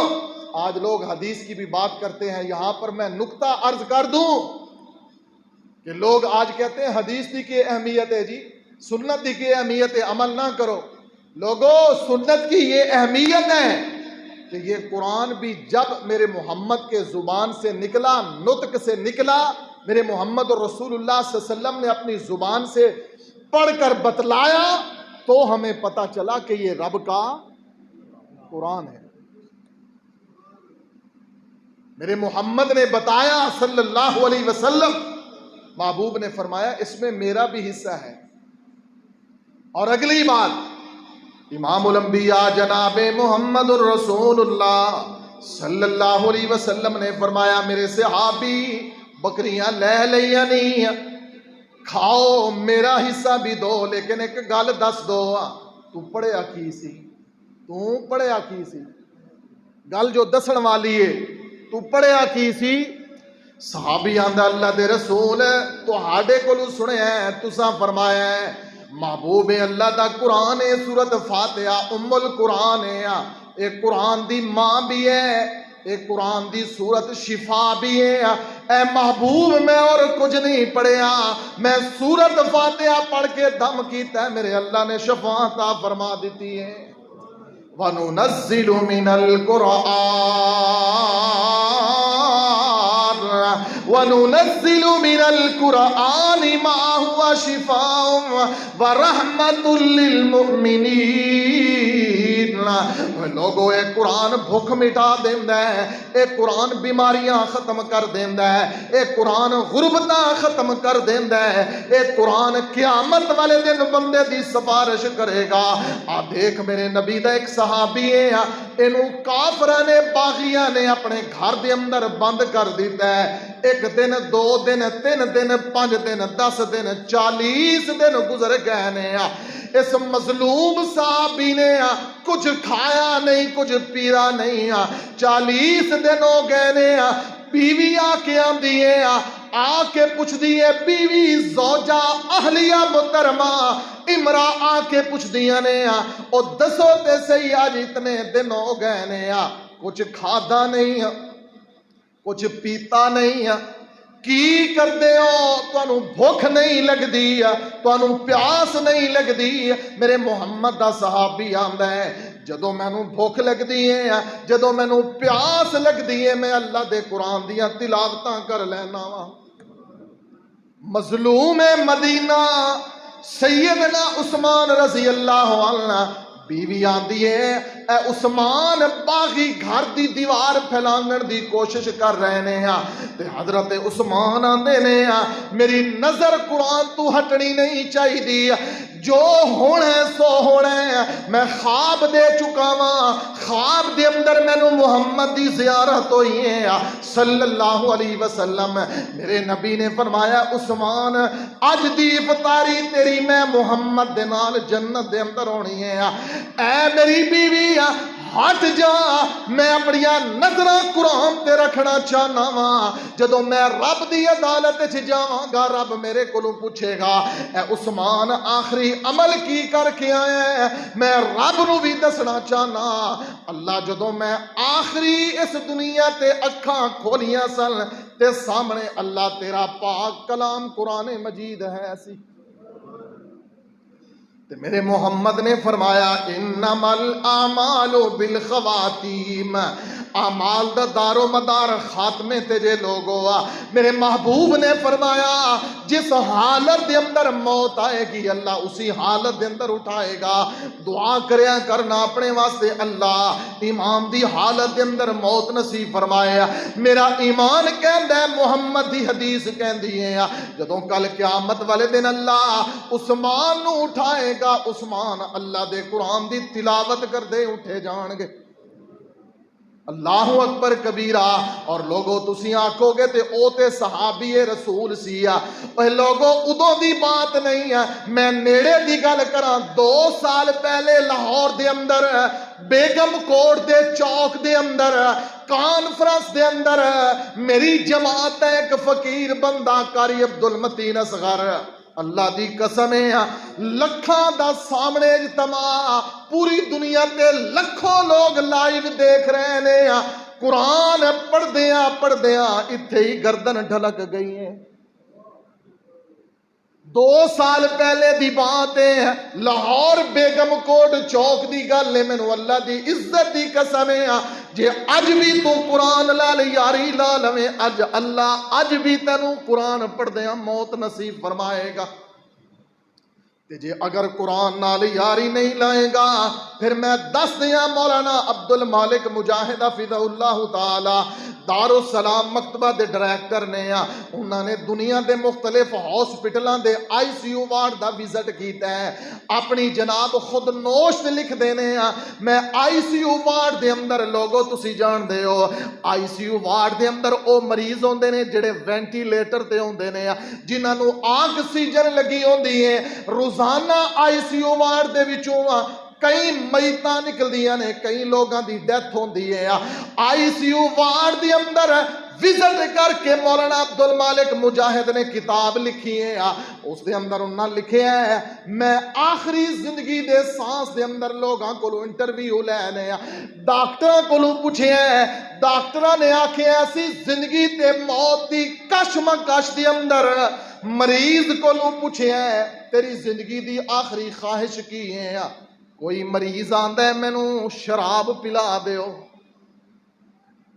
آج لوگ حدیث کی بھی بات کرتے ہیں. یہاں پر میں نقطہ عرض کر دوں کہ لوگ آج کہتے ہیں حدیث دی کی اہمیت ہے جی، سنت دی کی اہمیت ہے، عمل نہ کرو. لوگوں سنت کی یہ اہمیت ہے کہ یہ قرآن بھی جب میرے محمد کے زبان سے نکلا، نطق سے نکلا، میرے محمد الرسول اللہ صلی اللہ علیہ وسلم نے اپنی زبان سے پڑھ کر بتلایا تو ہمیں پتا چلا کہ یہ رب کا قرآن ہے. میرے محمد نے بتایا صلی اللہ علیہ وسلم، محبوب نے فرمایا اس میں میرا بھی حصہ ہے. اور اگلی بات، امام الانبیاء جناب محمد الرسول اللہ صلی اللہ علیہ وسلم نے فرمایا میرے صحابی بکریاں لے لیا نہیں، کھاؤ میرا حصہ بھی دو، لیکن ایک گل دس دو، تو پڑھیا کی سی؟ تو پڑھیا کی سی؟ گل جو دسن والی ہے، تو پڑھیا کی سی؟ صحابی آندا اللہ دے رسول تو ہاڈے کولوں سنیا ہے، تساں فرمایا ہے محبوب اللہ دا قرآن ہے، سورت فاتحہ ام القرآن ہے، ایک قرآن دی ماں بھی ہے، ایک قرآن دی سورت شفا بھی ہے. اے محبوب میں اور کچھ نہیں پڑھیا، میں سورت فاتحہ پڑھ کے دم کیتا ہے، میرے اللہ نے شفا عطا فرما دیتی ہے. وَنُنَزِّلُ مِنَ وَنُنَزِّلُ مِنَ الْقُرْآنِ مَا هُوَ شِفَاءٌ وَرَحْمَةٌ لِّلْمُؤْمِنِينَ لوگو اے قرآن بھوک مٹا دیندا ہے، اے قرآن بیماریاں ختم کر دیندا ہے، اے قرآن غربتاں ختم کر دیندا ہے، اے قرآن قیامت والے دن بندے دی سفارش کرے گا۔ آ دیکھ میرے نبی دا ایک صحابی ہے، اینو کافراں نے باغیاں نے اپنے گھر دے اندر بند کر دیتا ہے۔ ایک دن، 2 دن، 3 دن، 5 دن، 10 دن، 40 دن گزر گئے نے۔ اس مظلوم صحابی نے کچھ کھایا نہیں، کچھ پیرا نہیں۔ 40 دن ہو گئے نے۔ بیوی آ کے آندی ہے، آ کے پوچھ دی ہے، بیوی زوجہ اہلیہ محترمہ امرا آ کے پوچھ دیا نے، او دسو تے صحیح آج اتنے دن ہو گئے نے، کچھ کھادا نہیں، کچھ پیتا نہیں، کی کردے ہو؟ تانوں بھوک نہیں لگدی، تانوں پیاس نہیں لگدی؟ میرے محمد دا صحابی آندا ہے جدوں مینوں بھوک لگدی ہے، جدوں مینوں پیاس لگدی ہے، میں اللہ دے قرآن دیاں تلاوتاں کر لینا وا۔ مظلوم مدینہ سیدنا عثمان رضی اللہ عنہ، بیوی آندی ہے اے عثمان باغی گھر دی دیوار پھیلانگن دی کوشش کر رہے ہیں، تے حضرت عثمان آندے نے میری نظر قرآن تو ہٹنی نہیں چاہی دی، جو ہونا ہے سو ہونا ہے، میں خواب دے چکا ہاں، خواب دے اندر مینوں محمد دی زیارت ہوئی ہے صلی اللہ علیہ وسلم۔ میرے نبی نے فرمایا عثمان اج دی افطاری تیری میں محمد دے نال جنت دے اندر ہونی ہے، اے میری بیوی ہٹ جا، میں اپنی نظراں قرآن تے رکھنا چاہنا وا، جدوں میں رب دی عدالت وچ جاواں گا رب میرے کولوں پوچھے گا اے عثمان آخری عمل کی کر کے آیا ہے، میں رب نو بھی دسنا چاہنا۔ اللہ جدوں میں آخری اس دنیا تے اکھاں کھولیاں سن تے سامنے اللہ تیرا پاک کلام قرآن مجید ہے سی، تے میرے محمد نے فرمایا انما الاعمال بالخواتیم، اعمال دا دار و مدار خاتمے تے جے لوگو۔ میرے محبوب نے فرمایا جس حالت دے اندر موت آئے گی اللہ اسی حالت دے اندر اٹھائے گا۔ دعا کریا کرنا اپنے واسطے اللہ ایمان دی حالت دے اندر موت نصیب فرمایا۔ میرا ایمان کہندا ہے، محمد دی حدیث کہندی ہے جدوں کل قیامت والے دن اللہ عثمان نو اٹھائے گا، عثمان اللہ دے قرآن دی تلاوت کردے اٹھے جان گے۔ اللہ اکبر کبیرہ۔ اور لوگو تسی آکھو گے تے او تے صحابی رسول سی، اے لوگو ادوں دی بات نہیں ہے، میں نیڑے دی گل کراں۔ 2 سال پہلے لاہور دے اندر بیگم کوٹ دے چوک دے اندر کانفرنس دے اندر میری جماعت ہے ایک فقیر بندہ قاری عبدالمتین اصغر، اللہ دی قسم ہے لکھاں دا سامنے اجتماع، پوری دنیا تے لکھوں لوگ لائیو دیکھ رہے نے، قرآن پڑھدیاں اتھے ہی گردن ڈھلک گئی ہیں۔ 2 سال پہلے دی بات ہے، لاہور بیگم کوٹ چوک دی گل ہے، مینوں اللہ دی عزت دی قسم ہے جے اج بھی تو قرآن لال یاری لا لویں، اج اللہ اج بھی تینوں قرآن پڑھدیاں موت نصیب فرمائے گا۔ تے جے اگر قرآن نال یاری نہیں لائے گا پھر میں دس دیاں مولانا عبد المالک مجاہد حفظہ اللہ تعالی دارالسلام مکتبہ دے ڈائریکٹر نے، انہوں نے دنیا دے مختلف ہاسپٹلاں دے ICU وارڈ دا وزٹ کیتا ہے، اپنی جناب خود نوشت لکھ دینے، میں ICU وارڈ دے اندر لوگو تسی جان دے ہو ICU وارڈ دے اندر او مریض ہوندے نے جڑے وینٹیلیٹر تے ہوندے نے، جنہاں نو آکسیجن لگی ہوندی ہے، روزانہ ICU وارڈ دے وچوں کئی میتاں نکلدیاں نے، کئی لوگاں دی ڈیتھ ہوندی ہے۔ ICU وارڈ دے اندر وزٹ کر کے مولانا عبد المالک مجاہد نے کتاب لکھی ہے، اس دے اندر انہاں لکھیا ہے میں آخری زندگی دے سانس دے اندر لوگاں کولو انٹرویو لینے، ڈاکٹراں کولو پوچھے ہیں، ڈاکٹراں نے آکھیا ایسی زندگی تے موت دی کشمکش دے اندر مریض کولو پوچھے ہیں تیری زندگی دی آخری خواہش کی ہے؟ کوئی مریض آندا ہے مینوں شراب پلا دیو،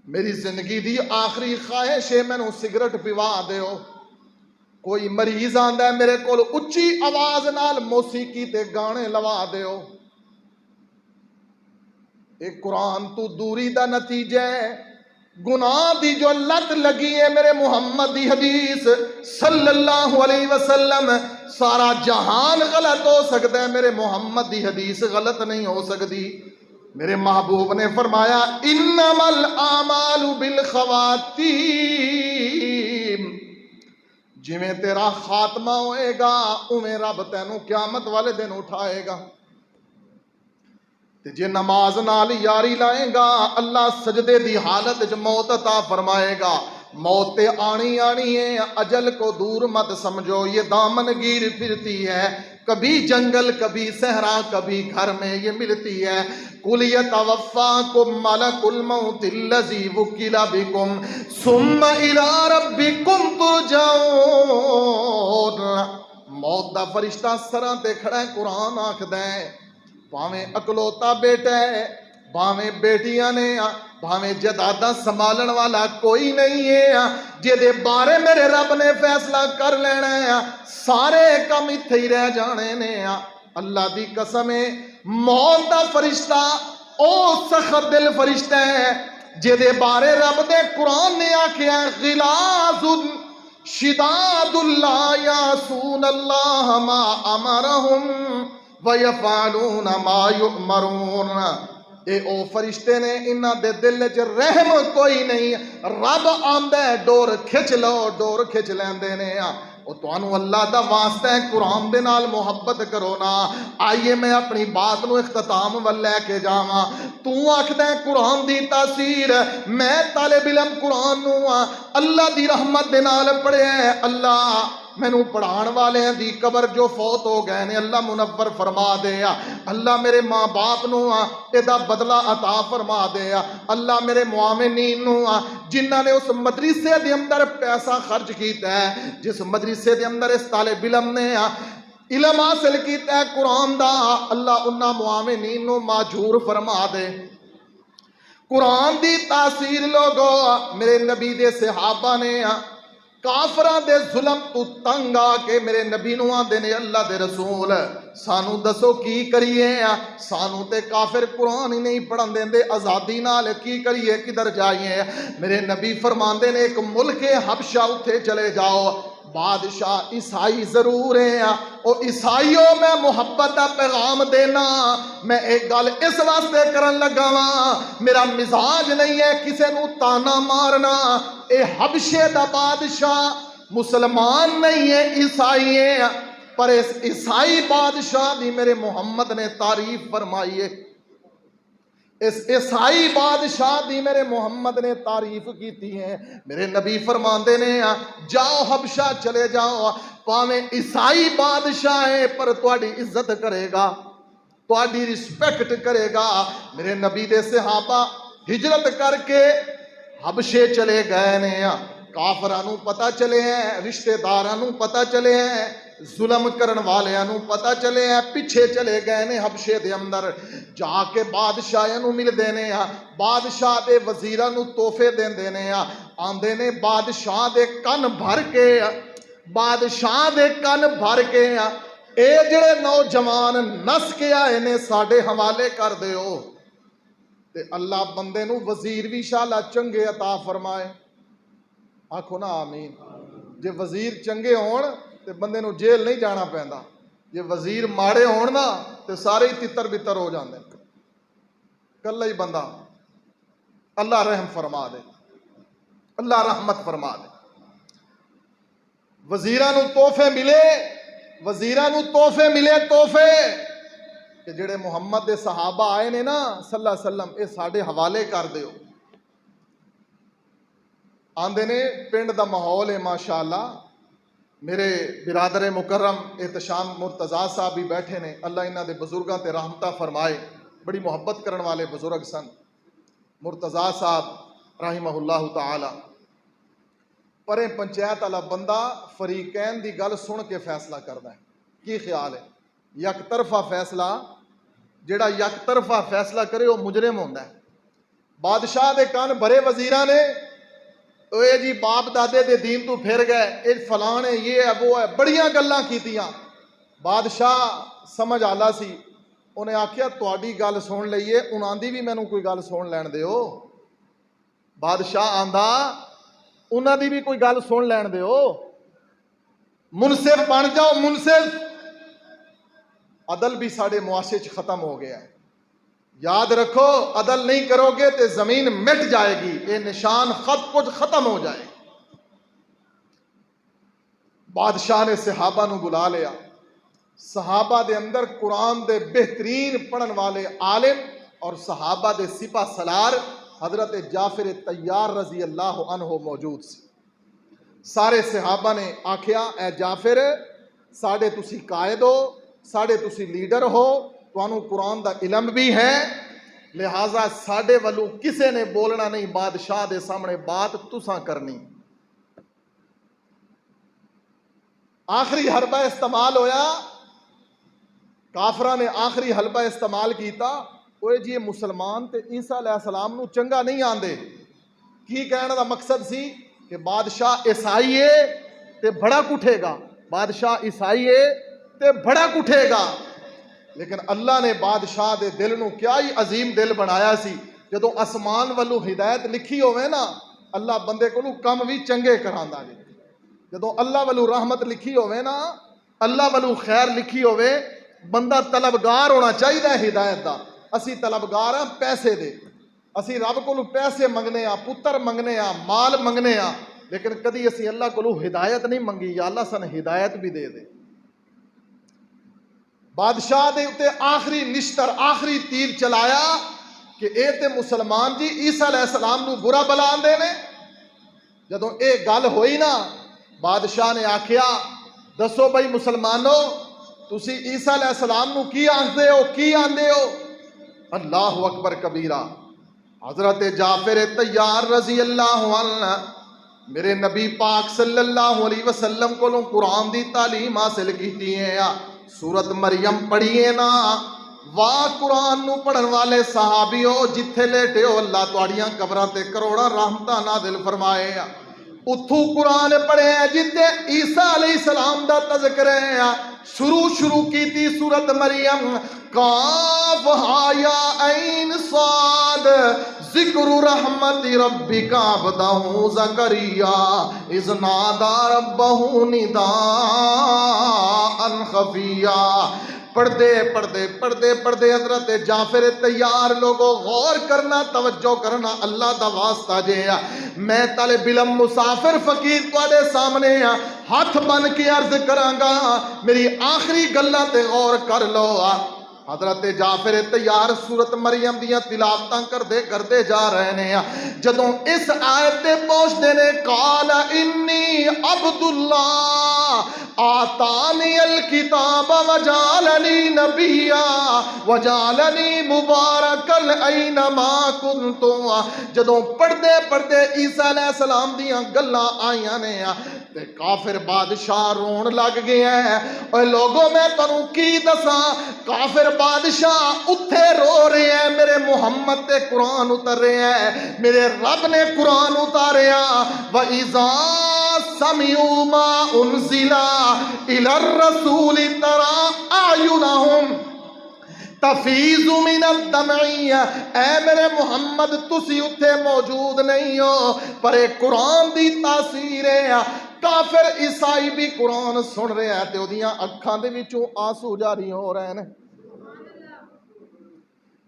میری زندگی دی آخری خواہش ہے مینوں سگریٹ پیوا دیو، کوئی مریض آندا ہے میرے کول اچھی آواز نال موسیقی تے گانے لوا دیو، یہ قرآن تو دوری دا نتیجہ ہے، گناہ دی جو لت لگی ہے میرے محمد دی حدیث صلی اللہ علیہ وسلم، سارا جہان غلط ہو سکتا ہے، میرے محمد دی حدیث غلط نہیں ہو سکتی۔ میرے محبوب نے فرمایا انما الاعمال بالخواتیم، جویں تیرا خاتمہ ہوئے گا اویں رب تینوں قیامت والے دن اٹھائے گا۔ تے جے نماز نال یاری لائے گا اللہ سجدے دی حالت وچ موت عطا فرمائے گا۔ موت تے آنی آنی ہے، اجل کو دور مت سمجھو، یہ دامن گیر پھرتی ہے، کبھی جنگل کبھی صحرا کبھی گھر میں یہ ملتی ہے۔ قُلْ يَتَوَفَّاكُم مَلَكُ الْمَوْتِ الَّذِي وُكِّلَ بِكُمْ ثُمَّ إِلَىٰ رَبِّكُمْ تُرْجَعُونَ۔ موت دا فرشتہ سراں تے کھڑا ہے، قرآن آکھدا ہے بھاویں اکلوتا بیٹا ہے، بھاویں بیٹیاں نے، بھاویں جداداں سنبھالن والا کوئی نہیں ہے، جے دے بارے میرے رب نے فیصلہ کر لینا ہے، سارے کم اتھے ہی رہ جانے نے۔ اللہ دی قسم ہے موت دا فرشتہ او سخت دل فرشتہ ہے جے دے بارے رب دے قرآن نے آکھیا غلاظ شداد لا یعصون اللہ ما امرہم وَيَفْعَلُونَ مَا يُؤْمَرُونَ۔ اے او فرشتے نے، انہاں دے دل وچ رحم کوئی نہیں، رب آندا ہے ڈور کھچ لو، ڈور کھچ لیندے نے۔ او تانوں اللہ دا واسطہ ہے قرآن دے نال محبت کرو نا۔ آئیے میں اپنی بات نو اختتام ول لے کے جاواں۔ تو آکھدا ہے قرآن دی تاثیر، میں طالب علم قرآن نو اللہ دی رحمت دے نال پڑھیا ہے۔ اللہ مینوں پڑھان والے دی قبر جو فوت ہو گئے نے اللہ منور فرما دے، اللہ میرے ماں باپ نو ادا بدلہ عطا فرما دے، اللہ میرے معاونین نو جنہاں نے اس مدرسے دے اندر پیسہ خرچ کیتا ہے، جس مدرسے دے اندر اس طالب علم نے علم حاصل کیتا ہے قرآن دا، اللہ انہاں معاونین نو ماجور فرما دے۔ قرآن دی تاثیر لوگو، میرے نبی دے صحابہ نے کافراں دے ظلم تو تنگ آ کے میرے نبی نو آندے نے اللہ دے رسول سانو دسو کی کریے، سانو تے کافر قرآن ہی نہیں پڑھن دیندے، آزادی نال کی کریے، کدھر جائیے؟ میرے نبی فرماندے نے ایک ملک حبشہ اتھے چلے جاؤ، بادشاہ عیسائی ضرور ہیں، او عیسائیوں میں محبت دا پیغام دینا، میں ایک گل اس واسطے کرن لگا وا، میرا مزاج نہیں ہے کسے نو تانا مارنا۔ اے حبشے دا بادشاہ مسلمان نہیں ہے، عیسائی ہے، پر اس عیسائی بادشاہ دی میرے محمد نے تعریف فرمائی ہے، اس عیسائی بادشاہ دی میرے محمد نے تعریف کیتی ہے۔ میرے نبی فرماندے نے جاؤ حبشہ چلے جاؤ، پاویں عیسائی بادشاہ ہے پر تواڈی عزت کرے گا، تواڈی رسپیکٹ کرے گا۔ میرے نبی دے صحابہ ہجرت کر کے حبشے چلے گئے نے، کافراں نوں پتہ چلے ہیں، رشتہ داراں نوں پتہ چلے ہیں، ظلم کرن والیاں نوں پتہ چلے ہیں، پیچھے چلے گئے نے حبشے دے اندر، جا کے بادشاہ نوں مل دینے، بادشاہ دے وزیراں نوں تحفے دیندے نے، آندے نے بادشاہ دے کن بھر کے، بادشاہ دے کن بھر کے اے جڑے نوجوان نس کے آئے نے ساڈے حوالے کر دیو، تے اللہ بندے نوں وزیر بھی شالا چنگے عطا فرمائے، آکھو نا آمین۔ جے وزیر چنگے ہون تے بندے نو جیل نہیں جانا پیندا، جے وزیر ماڑے ہون نا تے سارے ہی تتر بتر ہو جاندے، کلا ہی بندہ، اللہ رحم فرما دے، اللہ رحمت فرما دے۔ وزیراں نو تحفے ملے، وزیراں نو تحفے ملے، تحفے کہ جڑے محمد دے صحابہ آئے نے نا صلی اللہ علیہ وسلم اے ساڈے حوالے کر دیو۔ آندے نے پنڈ دا ماحول ہے ماشاءاللہ، میرے برادر مکرم احتشام مرتضیٰ صاحب بھی بیٹھے نے، اللہ انہاں دے بزرگاں تے رحمتہ فرمائے، بڑی محبت کرن والے بزرگ سن مرتضیٰ صاحب رحمہ اللہ تعالی۔ پرے پنچایت والا بندہ فریقین دی گل سن کے فیصلہ کردا ہے، کی خیال ہے؟ یک طرفہ فیصلہ، جڑا یک طرفہ فیصلہ کرے وہ مجرم ہوندا ہے۔ بادشاہ دے کان بھرے وزیراں نے، اے جی باپ دادے دے دین تو پھر گئے، اے فلان ہے، یہ ہے وہ ہے، بڑیاں گلاں کیتیاں۔ بادشاہ سمجھ آلا سی، انہیں آخیا تہاڈی گل سن لئیے، انہاں دی بھی مینوں کوئی گل سن لین دیو۔ بادشاہ آندا انہاں دی بھی کوئی گل سن لین دیو، منصف بن جاؤ منصف۔ عدل بھی ساڈے معاشرے چ ختم ہو گیا ہے، یاد رکھو عدل نہیں کرو گے تے زمین مٹ جائے گی، یہ نشان خط کچھ ختم ہو جائے گی۔ بادشاہ نے صحابہ نو بلا لیا، صحابہ دے اندر قرآن دے بہترین پڑھن والے عالم اور صحابہ دے سپہ سالار حضرت جعفر طیار رضی اللہ عنہ موجود سی۔ سارے صحابہ نے آکھیا اے جعفر ساڑے تسی قائد ہو، ساڑے تسی لیڈر ہو، توانو قرآن دا علم بھی ہے، لہٰذا ساڑے والوں کسے نے بولنا نہیں، بادشاہ دے سامنے بات تساں کرنی۔ آخری حربہ استعمال ہویا، کافرہ نے آخری حلبہ استعمال کیتا، اوے جی مسلمان تے عیسیٰ علیہ السلام نو چنگا نہیں آندے۔ کی کہنے دا مقصد سی کہ بادشاہ عیسائی ہے تے بھڑک اٹھے گا، بادشاہ عیسائی ہے تے بھڑک اٹھے گا۔ لیکن اللہ نے بادشاہ دے دل نو کیا ہی عظیم دل بنایا سی، جدو آسمان والو ہدایت لکھی ہوئے نا، اللہ بندے کو کم بھی چنگے کراندا جی۔ جدو اللہ والو رحمت لکھی ہوئے نا، اللہ والو خیر لکھی ہوئے، بندہ طلبگار ہونا چاہیے ہدایت دا۔ اسی طلبگار ہیں پیسے دے، اسی رب کو پیسے منگنے ہاں، پتر منگنے ہاں، مال منگنے ہاں، لیکن کدی اسی اللہ کو ہدایت نہیں منگی، یا اللہ سن ہدایت بھی دے دے۔ بادشاہ دے اتے آخری نشتر آخری تیر چلایا کہ اے تے مسلمان جی عیسیٰ علیہ السلام نو برا بلا آندے نے۔ جدو اے گل ہوئی نا، بادشاہ نے آکھیا دسو بھائی مسلمانو تسی عیسیٰ علیہ السلام نو کی آندے ہو، کی آندے ہو؟ اللہ اکبر کبیرہ۔ حضرت جعفر طیار رضی اللہ عنہ میرے نبی پاک صلی اللہ علیہ وسلم کو قرآن دی تعلیم حاصل کیتی ہے، سورت مریم پڑھیے نا۔ واہ قرآن نو پڑھن والے صحابیو جتھے لیٹے ہو، اللہ تواڈیاں قبراں تے کروڑاں رحمتاں نازل فرمائے۔ اتھو قرآن پڑھے ہیں جتے عیسیٰ علیہ السلام دا تذکرہ ہے، شروع کیتی سورت مریم، کاف ہا یا عین صاد ذکر رحمت ربک عبدہ زکریا اذ نادى ربہ نداء خفیا۔ پڑھتے حضرت جعفر طیار لوگو غور کرنا، توجہ کرنا، اللہ دا واسطہ جے۔ میں طالب علم مسافر فقیر تواڈے سامنے ہاتھ بن کے عرض کرانگا، میری آخری گلاں تے غور کر لو۔ حضرت جعفر طیار سورت مریم دیاں تلاوتاں کردے جا رہے ہیں، جدوں اس آیت تے پہنچدے نے قال انی عبد اللہ آتانی الکتاب وجعلنی نبیا وجعلنی مبارکا اینما کنت۔ جدوں پڑھدے عیسیٰ علیہ السلام دیاں گلاں آئیاں نے تے کافر بادشاہ رون لگ گئے ہیں۔ اے لوگوں میں تنوں کی دساں، کافر بادشاہ اتھے رو رہے ہیں، میرے محمد تے قرآن اتر رہے ہیں، میرے رب نے قرآن اتارے ہیں۔ وَإِذَا سَمِعُوا مَا أُنزِلَ إِلَى الرَّسُولِ تَرَىٰ أَعْيُنَهُمْ تفیض من الدمع۔ اے میرے محمد تسی اتھے موجود نہیں ہو، پر ایک قرآن دی تاثیر ہے۔ کافر عیسائی بھی قرآن سن رہے ہیں تے اودیاں اکھاں دے وچوں آنسو جاری ہو رہے ہیں۔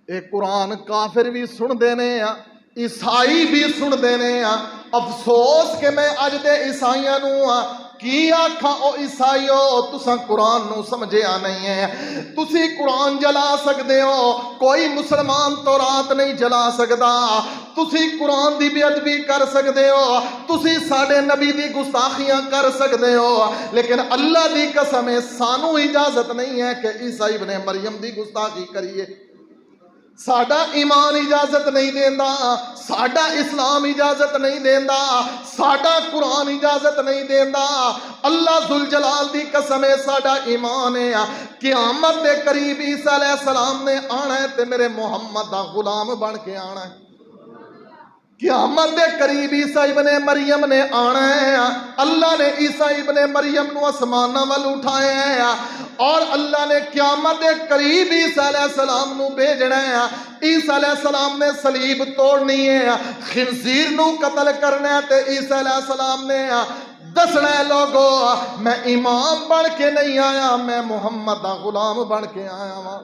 اے قرآن کافر بھی سن دینے ہیں، عیسائی بھی سن دینے ہیں۔ افسوس کہ میں اج دے عیسائیاں نو کی آکھاں او عیسائیو، تساں قرآن نو سمجھیا نہیں ہے۔ تسی قرآن جلا سکدے ہو، کوئی مسلمان تورات نہیں جلا سکدا۔ تسی قرآن دی بے ادبی کر سکدے ہو، تسی ساڈے نبی دی گستاخیاں کر سکدے ہو، لیکن اللہ دی قسم سانو اجازت نہیں ہے کہ عیسیٰ ابن مریم دی گستاخی کریے۔ ساڈا ایمان اجازت نہیں دیندا، ساڈا اسلام اجازت نہیں دیندا، ساڈا قرآن اجازت نہیں دیندا۔ اللہ ذوالجلال دی قسم ساڈا ایمان ہے، قیامت دے قریب عیسیٰ علیہ السلام نے آنا ہے تے میرے محمد دا غلام بن کے آنا ہے۔ قیامت دے قریب عیسیٰ ابن مریم نے آنا ہے، اللہ نے عیسیٰ ابن مریم نو آسماناں ول اٹھایا ہے، اور اللہ نے قیامت دے قریب عیسیٰ علیہ السلام نو بھیجنا ہے۔ عیسیٰ علیہ السلام نے صلیب توڑنی ہے، خنزیر نو قتل کرنا ہے، تے عیسیٰ علیہ السلام نے دسنا ہے لوگو میں امام بن کے نہیں آیا، میں محمد دا غلام بن کے آیا ہاں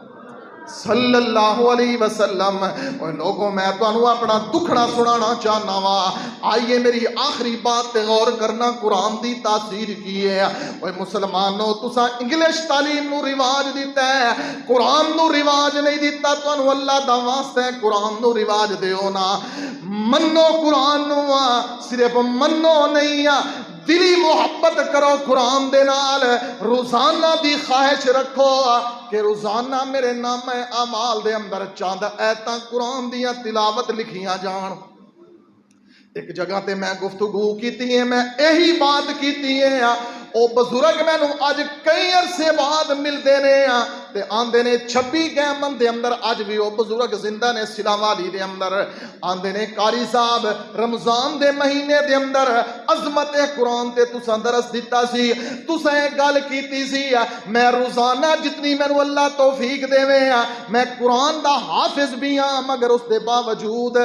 صلی اللہ علیہ وسلم۔ اور لوگوں میں تانوں اپنا دکھڑا سنانا چاہنا وا، آئیے میری آخری بات تے غور کرنا، قرآن دی تاثیر کی ہے۔ اوے مسلمانوں تساں انگلش تعلیم نو رواج دیتا ہے، قرآن نو رواج نہیں دیتا، تانوں اللہ دا واسطہ ہے قرآن نو رواج دیو نا، منو قرآن نو، صرف منو نہیں، دلی محبت کرو قرآن دے نال، روزانہ دی خواہش رکھو کہ روزانہ میرے نام اعمال دے اندر چاند ایتاں قرآن دیاں تلاوت لکھیاں جان۔ ایک جگہ تے میں گفتگو کیتی ہے، میں یہی بات کیتی ہے، او بزرگ مینوں اج کئی عرصے بعد ملدے نے تے آندے نے 26 گیمن دے اندر اج بھی او بزرگ زندہ نے سلا والی دے اندر، آندے نے قاری صاحب رمضان دے مہینے دے اندر عظمت قرآن تے تساں درس دیتا سی، تساں ایک گل کیتی سی میں روزانہ جتنی مینوں اللہ توفیق دے میں قرآن دا حافظ بھی ہاں، مگر اس دے باوجود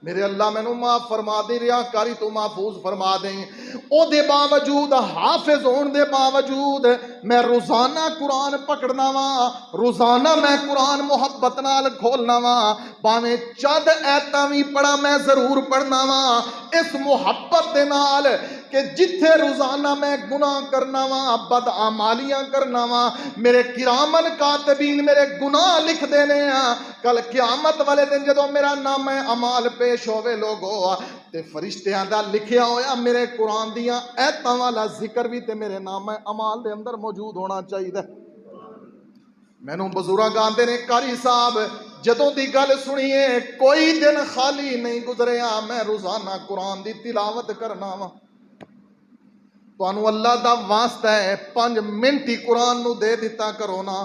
میرے اللہ میں معاف فرما دیں، ریاکاری تو محفوظ فرما دیں، او دے باوجود حافظ ہون دے باوجود میں روزانہ قرآن پکڑنا وا، روزانہ میں قرآن محبت نال کھولنا وا، باویں چند ایتاں وی پڑھا میں ضرور پڑھنا وا، اس محبت دے نال کہ جتھے روزانہ میں گناہ کرنا وا، بد اعمالیاں کرنا وا، میرے کرامن کاتبین میرے گناہ لکھ دینے کل قیامت والے دن جدوں میرا نام اعمال پیش ہوئے لوگو تے فرشتیاں دا لکھیا ہویا میرے قرآن دیاں ایتاں والا ذکر بھی تے میرے نام اعمال دے اندر موجود ہونا چاہیے۔ مینوں بزرگ آندے نے قاری صاحب جدوں دی گل سنیے کوئی دن خالی نہیں گزریا میں روزانہ قرآن دی تلاوت کرنا وا، تانوں اللہ دا واسطہ ہے 5 منٹ ہی قرآن نو دے دیتا کرو نا،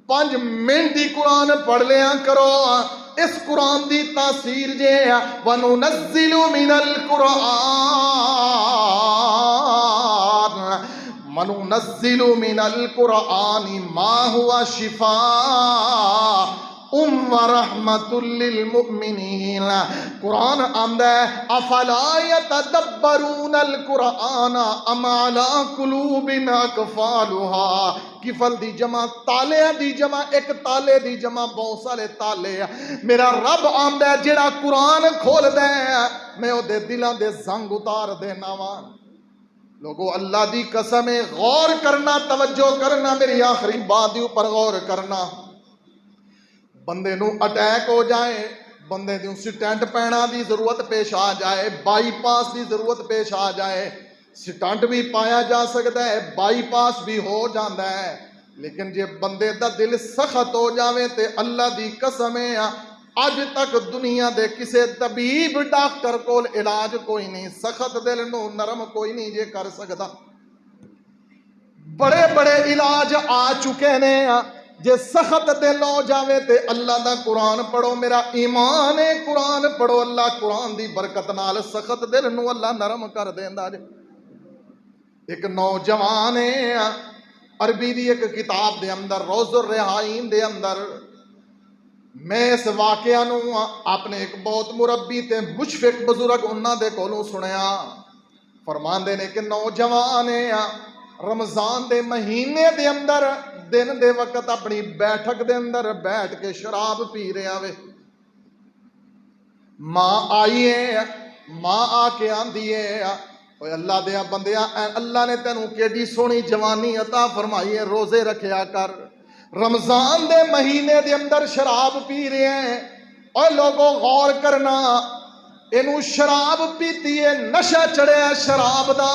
5 منٹ ہی قرآن پڑھ لیا کرو، اس قرآن دی تاثیر جے وَنُنَزِّلُ مِنَ الْقُرْآنِ وَنُنَزِّلُ مِنَ الْقُرْآنِ مَا هُوَ شِفَاءٌ وَرَحْمَةٌ لِّلْمُؤْمِنِينَ۔ قرآن آمدہ ہے افلا یتدبرون القرآن ام علی قلوب اقفالها، کفل دی جمع تالے دی جمع، ایک تالے دی جمع بہت سارے تالے، میرا رب آمدہ ہے جڑا قرآن کھول دے میں او دے دلاں دے زنگ اتار دینا وا۔ لوگو اللہ دی قسم غور کرنا، توجہ کرنا، میری آخری بات دی اوپر غور کرنا، بندے نو اٹیک ہو جائے، بندے دی سٹینٹ پینا دی ضرورت پیش آ جائے، بائی پاس دی ضرورت پیش آ جائے، سٹینٹ بھی پایا جا سکتا ہے، بائی پاس بھی ہو جاندہ ہے، لیکن جے بندے دا دل سخت ہو جاوے تے اللہ دی قسم ہے اج تک دنیا دے کسے طبیب ڈاکٹر کول علاج کوئی نہیں، سخت دل نو نرم کوئی نہیں جے کر سکتا، بڑے بڑے علاج آ چکے نے، جے سخت دل ہو جاوے تے اللہ دا قرآن پڑھو، میرا ایمان ہے قرآن پڑھو، اللہ قرآن دی برکت نال سخت دل نو اللہ نرم کر دیندا جے۔ ایک نوجوان ہے عربی دی ایک کتاب دے اندر روض الرحائین دے اندر میں اس واقعہ نو اپنے ایک بہت مربی تے مشفق بزرگ انہاں دے کولوں سنیا، فرماندے نے کہ نوجوان ہے رمضان دے مہینے دے اندر دن دے وقت اپنی بیٹھک دے اندر بیٹھ کے شراب پی رہا وے، ماں آئی ہے، ماں آ کے آندی ہے اوے اللہ دیا بندیا اللہ نے تینوں کیڈی سونی جوانی عطا فرمائی ہے، روزے رکھیا کر، رمضان دے مہینے دے اندر شراب پی رہے ہیں، اور لوگوں غور کرنا اینو شراب پیتی ہے، نشہ چڑھیا شراب دا،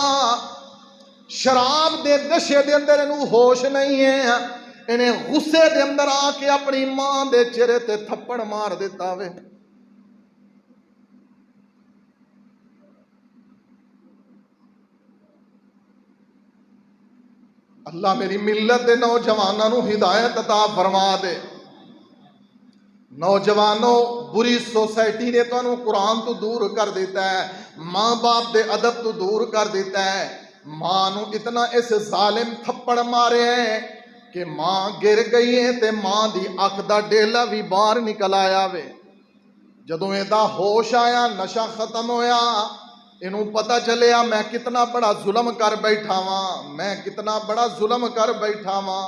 شراب دے نشے دے اندر اینو ہوش نہیں ہے، انہیں غصے دے اندر آ کے اپنی ماں دے چہرے تے تھپڑ مار دیتا وے۔ اللہ میری ملت دے نوجواناں نو ہدایت عطا فرما دے، نوجوانوں بری سوسائٹی نے تمہیں قرآن تو دور کر دیتا ہے، ماں باپ دے ادب تو دور کر دیتا ہے، ماں نو اتنا اس ظالم تھپڑ مارے ہیں کہ ماں گر گئی ہے تے ماں دی اکھ دا ڈیلا بھی باہر نکل آیا وے۔ جدوں ایدا ہوش آیا، نشہ ختم ہویا، انہوں پتہ چلیا میں کتنا بڑا ظلم کر بیٹھا واں، میں کتنا بڑا ظلم کر بیٹھا واں،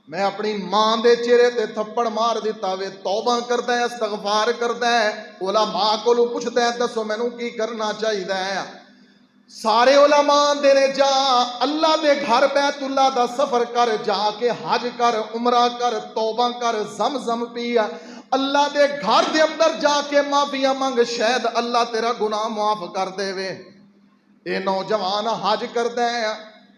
میں اپنی ماں دے چہرے تے تھپڑ مار دیتا وے۔ توبہ کردا ہے، استغفار کردا ہے، علماء کولوں پوچھدا ہے دسو مینوں کی کرنا چاہیدا ہے۔ سارے علماء دے نے جا اللہ دے گھر بیت اللہ دا سفر کر، جا کے حج کر، عمرہ کر، توبہ کر، زمزم پیا، اللہ دے گھر دے اندر جا کے معافیاں مانگ، شاید اللہ تیرا گناہ معاف کر دے وے۔ اے نوجوان حج کردا ہے،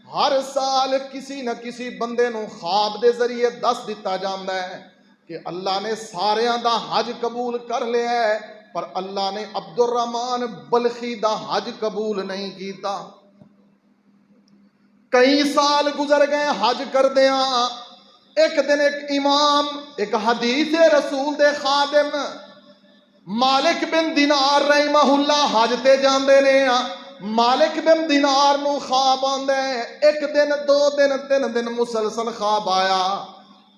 ہر سال کسی نہ کسی بندے نو خواب دے ذریعے دس دتا جاندا ہے کہ اللہ نے ساریاں دا حج قبول کر لیا ہے، پر اللہ نے عبد الرحمن بلخی دا حج قبول نہیں کیتا۔ کئی سال گزر گئے حج کردیاں، ایک دن ایک امام، ایک حدیث رسول دے خادم مالک بن دینار رحمہ اللہ حج تے جاندے نے، مالک بن دینار نو خواب آندا ہے، ایک دن، دو دن، تین دن مسلسل خواب آیا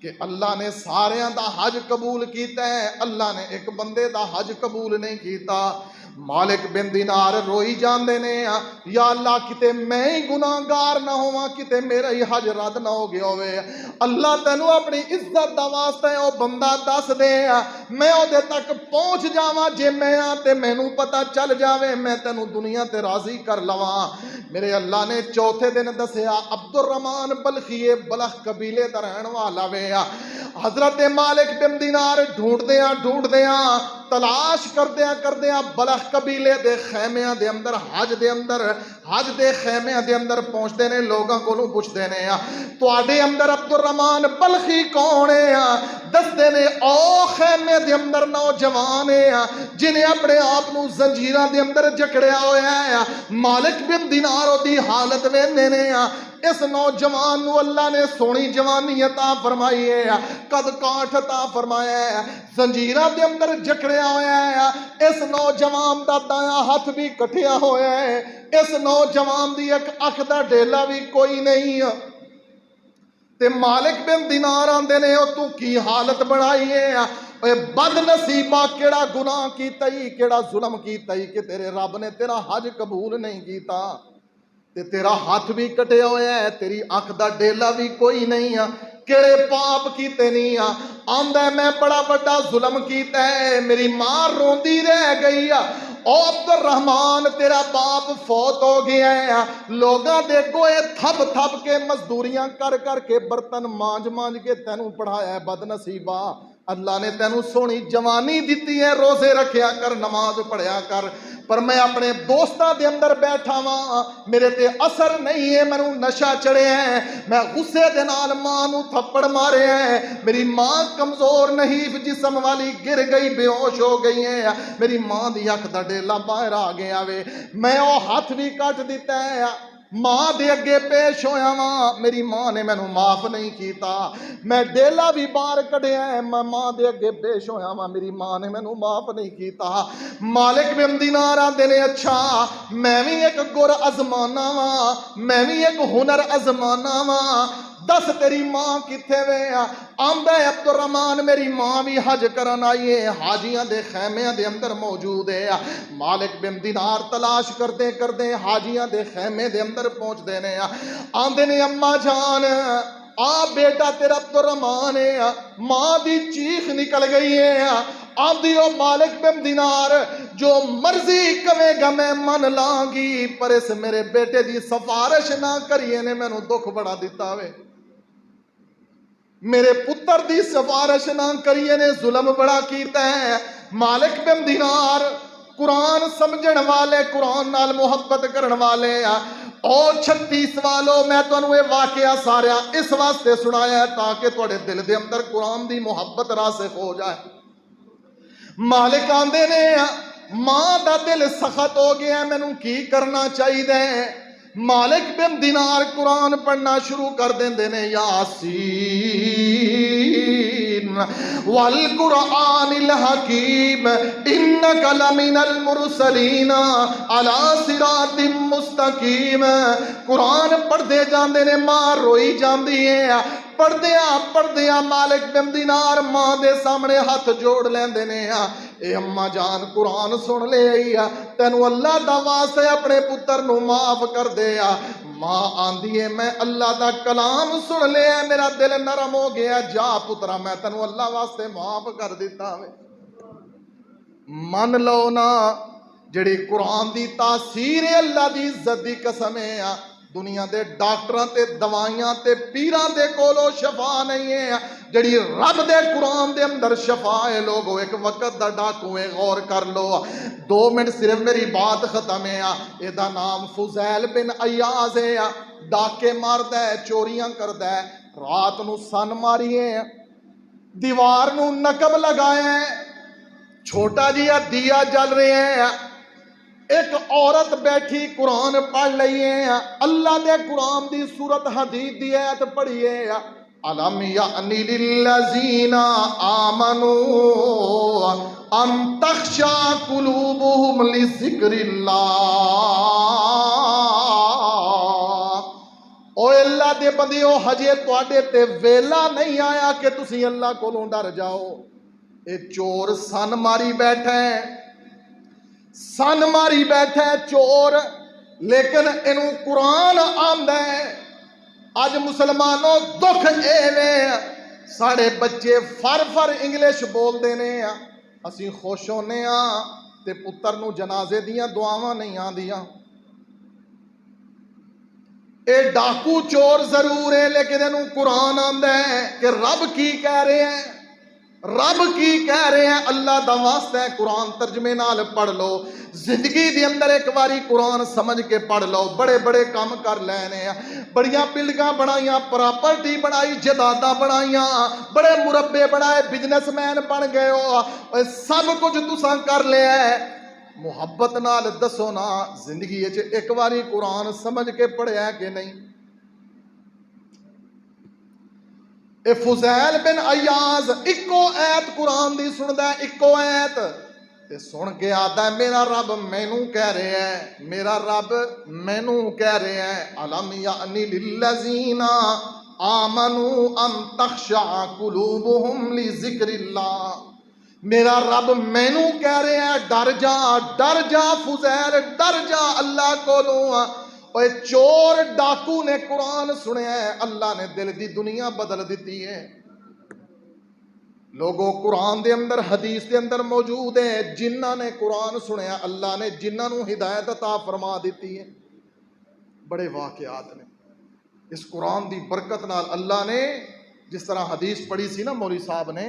کہ اللہ نے ساریاں دا حج قبول کیتا ہے، اللہ نے ایک بندے دا حج قبول نہیں کیتا۔ مالک بن دینار روئی جاندے نے، یا اللہ کتے میں ہی گناہگار نہ ہواں، کتے میرا ہی حج رد نہ ہو گیا ہوئے، اللہ تینوں اپنی عزت دا واسطہ ہے او بندہ دس دے، میں او دے تک پہنچ جاواں، جے میں تے مینوں پتہ چل جاوے میں تینوں دنیا تے راضی کر لواں۔ میرے اللہ نے چوتھے دن دسیا عبد الرحمن بلخی بلخ قبیلے دا رہن والا وے۔ حضرت مالک بن دینار ڈھونڈدیاں تلاش کردیاں بلخ قبیلے دے خیمیاں دے اندر، حج دے خیمیاں دے اندر پہنچدے نے، لوگاں کولوں پوچھدے نے تواڈے اندر عبد الرحمن بلخی کون ہے؟ دسدے نے او خیمے دے اندر نوجوان ہے جنہیں اپنے آپ نو زنجیراں دے اندر جکڑیا ہویا ہے۔ مالک بن دینار دی حالت ویندے نے، اس نوجوان نو اللہ نے سونی جوانی عطا فرمائی ہے، قد کاٹھ عطا فرمایا ہے، زنجیراں دے اندر جکڑیا ہویا ہے، اس نوجوان دا دایاں ہاتھ بھی کٹیا ہویا ہے، اس نوجوان دی ایک اکھ دا ڈیلا بھی کوئی نہیں ہے۔ تے مالک بن دینار آندے نے او تو کی حالت بنائی ہے، اے بد نصیبہ کیڑا گناہ کیتا ہی، کیڑا ظلم کیتا ہی کہ تیرے رب نے تیرا حج قبول نہیں کیتا، تے تیرا ہاتھ بھی کٹیا ہویا ہے، تیری اکھ دا ڈیلا بھی کوئی نہیں ہے، کیڑے پاپ کیتے نہیں آندا ہے میں بڑا بڑا ظلم کیتا ہے، میری ماں روندی رہ گئی او عبد الرحمن تیرا باپ فوت ہو گیا ہے، لوگاں دے گوئے تھب تھب کے مزدوریاں کر کر کے برتن مانج مانج کے تینوں پڑھایا ہے، بد نصیبہ اللہ نے تینوں سونی جوانی دیتی ہے، روزے رکھیا کر، نماز پڑھیا کر، پر میں اپنے دوستاں دے اندر بیٹھا واں، میرے تے اثر نہیں ہے، مینوں نشہ چڑھے ہیں، میں غصے دے نال ماں نو تھپڑ مارے ہیں، میری ماں کمزور نحیف جسم والی گر گئی، بے ہوش ہو گئی ہے، میری ماں دی اکھ دا ڈیلا باہر آ گیا وے، میں او ہاتھ بھی کٹ دیتا ہے، ماں دے اگے پیش ہویا ماں، میری ماں نے مینوں معاف نہیں کیتا، میں ڈیلا بھی باہر کڈیا ہے، میں ماں دے اگے پیش ہویا ماں، میری ماں نے مینوں معاف نہیں کیتا۔ مالک بن دینار آندے نے اچھا میں بھی ایک گر ازمانا وا، میں بھی ایک ہنر ازمانا وا، دس تیری ماں کتھے وے؟ آندا ہے عبد الرحمن میری ماں بھی حج کرن آئی ہے، حاجیاں دے خیمیاں دے اندر موجود ہے۔ مالک بن دینار تلاش کرتے کرتے حاجیاں دے خیمے دے اندر پہنچ دے نے، آندے نے اماں جان آ بیٹا تیرا عبد الرحمن ہے، ماں دی چیخ نکل گئی ہے، آندی او مالک بن دینار جو مرضی کہے گا میں من لاں گی، پر اس میرے بیٹے دی سفارش نہ کریے نے مینوں دکھ بڑا دیتا وے، میرے پتر دی سفارش نہ کریے نے ظلم بڑا کیتا ہے۔ مالک بن دینار قرآن سمجھن والے، قرآن نال محبت کرن والے او 36 والو میں تانوں یہ واقعہ سارا اس واسطے سنایا ہے تاکہ تواڈے دل دے اندر قرآن دی محبت راسخ ہو جائے۔ مالک آندے نے ماں دا دل سخت ہو گیا، مینوں کی کرنا چاہیے؟ مالک بن دینار قرآن پڑھنا شروع کر دیندے نے، یاسین والقرآن الحکیم انک لمن المرسلین علی صراط مستقیم. قرآن پڑھتے جاندے نے ماں روئی جاندی ہے، پڑھدیاں مالک بن دینار ماں دے سامنے ہاتھ جوڑ لیندے نے. اے اماں جان قرآن سن لے تینو اللہ دا واسطے اپنے پتر نو معاف کر دے. ماں آندی ہے میں اللہ دا کلام سن لیا، میرا دل نرم ہو گیا، جا پترا میں تینو اللہ واسطے معاف کر دیتا وے. من لو نا جڑی قرآن دی تاثیر ہے اللہ دی عزت دی قسم ہے. دنیا دے ڈاکٹراں تے دوائیاں تے پیراں دے کولو شفا نہیں ہے، جڑی رب دے قرآن دے اندر شفا ہے. لوگو ایک وقت دا ڈاکو ہے، غور کر لو، 2 منٹ صرف میری بات ختم ہے. اے دا نام فضیل بن ایاز ہے. ڈاکے ماردا ہے، چوریاں کردا ہے. رات نو سن ماری ہے، دیوار نو نقب لگایا ہے، چھوٹا جیا دیا جل رہے ہیں. ایک عورت بیٹھی قرآن پڑھ لئی ہے، اللہ دے قرآن دی سورت حدید دی آیت پڑھی ہے. الم یعنی للذین آمنوا ان تخشع قلوبهم لذکر اللہ. او اللہ دے بندیو ہجے تواڈے تے ویلا نہیں آیا کہ تسی اللہ کولوں ڈر جاؤ. اے چور سن ماری بیٹھا ہے، سن ماری بیٹھا ہے چور، لیکن انہوں قرآن آمد ہے. اج مسلمانوں دکھ اے وے ساڑے بچے فر انگلش بول دینے، اسی خوش ہونے تے پتر نو جنازے دیاں دعاواں نہیں آندیاں. اے ڈاکو چور ضرور ہے، لیکن انہوں قرآن آمد ہے کہ رب کی کہہ رہے ہیں، رب کی کہہ رہے ہیں. اللہ دا واسطہ ہے قرآن ترجمے نال پڑھ لو، زندگی دی اندر ایک باری قرآن سمجھ کے پڑھ لو. بڑے بڑے کام کر لینے، بڑیاں بلڈنگاں بنائیاں، پراپرٹی بنائی، جداداں بنائیاں، بڑے مربے بنائے، بزنس مین بن گئے ہو، سب کچھ تساں کر لیا ہے. محبت نال دسو نا زندگی ایک باری قرآن سمجھ کے پڑھیا ہے کہ نہیں؟ اے فضیل بن ایاز اکو ایت قرآن دی سندا ہے، اکو ایت تے سن کے آتا ہے میرا رب مینوں کہہ رہے ہیں، میرا رب مینوں کہہ رہے ہیں. الم یعنی للذین آمنوا ان تخشع قلوبهم لذکر اللہ. میرا رب مینوں کہہ رہے ہیں ڈر جا فضیل، ڈر جا اللہ کولوں. اوے چور ڈاکو نے قرآن سنیا ہے، اللہ نے دل دی دنیا بدل دیتی ہے. لوگوں قرآن دے اندر حدیث دے اندر موجود ہے، جنہاں نے قرآن سنیا اللہ نے جنہاں نو ہدایت عطا فرما دیتی ہے. بڑے واقعات نے اس قرآن دی برکت نال. اللہ نے جس طرح حدیث پڑھی سی نا مولوی صاحب نے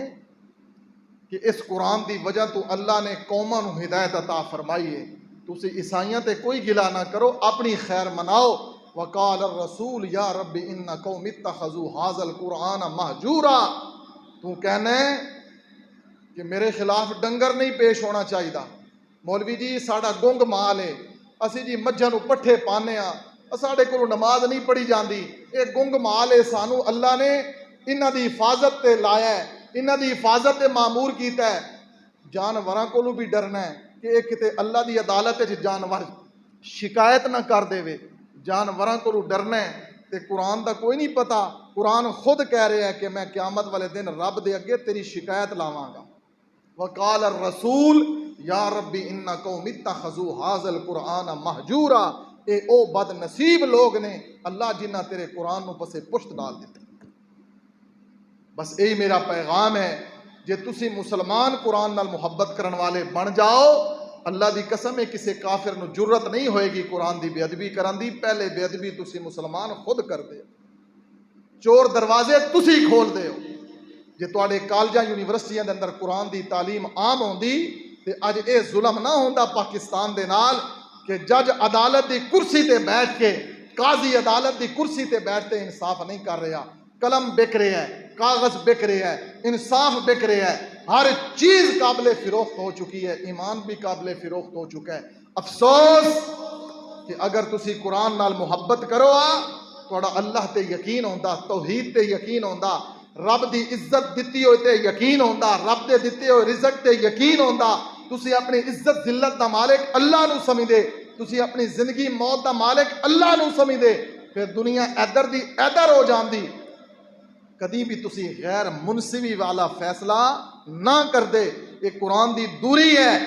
کہ اس قرآن دی وجہ تو اللہ نے قوماں نو ہدایت عطا فرمائی ہے. تسی عیسائیاں تے کوئی گلا نہ کرو، اپنی خیر مناؤ. وقال الرسول یا رب ان قوم اتخذوا هذا القرآن مہجورا. تو کہنا ہے کہ میرے خلاف ڈنگر نہیں پیش ہونا چاہیے. مولوی جی ساڑا گنگ مال ہے، اسی جی مجھاں نو پٹھے پانے ساڑے کو نماز نہیں پڑھی جاندی. اے گنگ مال ہے، سانو اللہ نے انہاں دی حفاظت تے لایا ہے، انہاں دی حفاظت تے معمور کیتا ہے. جانوراں کولوں بھی ڈرنا ہے کہ ایک کتے اللہ دی عدالت وچ جانور شکایت نہ کر دے وے. جانوراں کولوں ڈرنا ہے تے قرآن دا کوئی نہیں پتا. قرآن خود کہہ رہے ہیں کہ میں قیامت والے دن رب دے اگے تیری شکایت لاواں گا. وقال الرسول یا ربی ان قوم اتخذوا هذا القرآن مہجورا. اے او بد نصیب لوگ نے اللہ جنہ تیرے قرآن نو پسے پشت ڈال دیتے. بس یہی میرا پیغام ہے، جے تسی مسلمان قرآن نال محبت کرن والے بن جاؤ، اللہ دی قسم ہے کسے کافر نو جرت نہیں ہوئے گی قرآن دی بے ادبی کرن دی. پہلے بے ادبی تسی مسلمان خود کر دے، چور دروازے تسی کھول دے ہو. جے تواڈے کالجاں یونیورسٹیاں دے اندر قرآن دی تعلیم عام ہوندی تے اج اے ظلم نہ ہوندا پاکستان دے نال کہ جج عدالت دی کرسی تے بیٹھ کے، قاضی عدالت دی کرسی تے بیٹھتے انصاف نہیں کر رہا. قلم بک رہا ہے، کاغذ بک رہا ہے، انصاف بک رہا ہے، ہر چیز قابل فروخت ہو چکی ہے، ایمان بھی قابل فروخت ہو چکا ہے. افسوس کہ اگر تسی قرآن نال محبت کرو تھوڑا اللہ تے یقین ہوندا، توحید تے یقین ہوندا، رب دی عزت دیتی ہوئے تے یقین ہوندا، رب دے دیتے ہوئے رزق تے یقین ہوندا، تسی اپنی عزت ذلت دا مالک اللہ نو سمجھدے، تسی اپنی زندگی موت دا مالک اللہ نو سمجھدے، پھر دنیا ادھر دی ادھر ہو جاندی، کدی بھی تسی غیر منصفی والا فیصلہ نہ کر دے۔ یہ قرآن دی دوری ہے،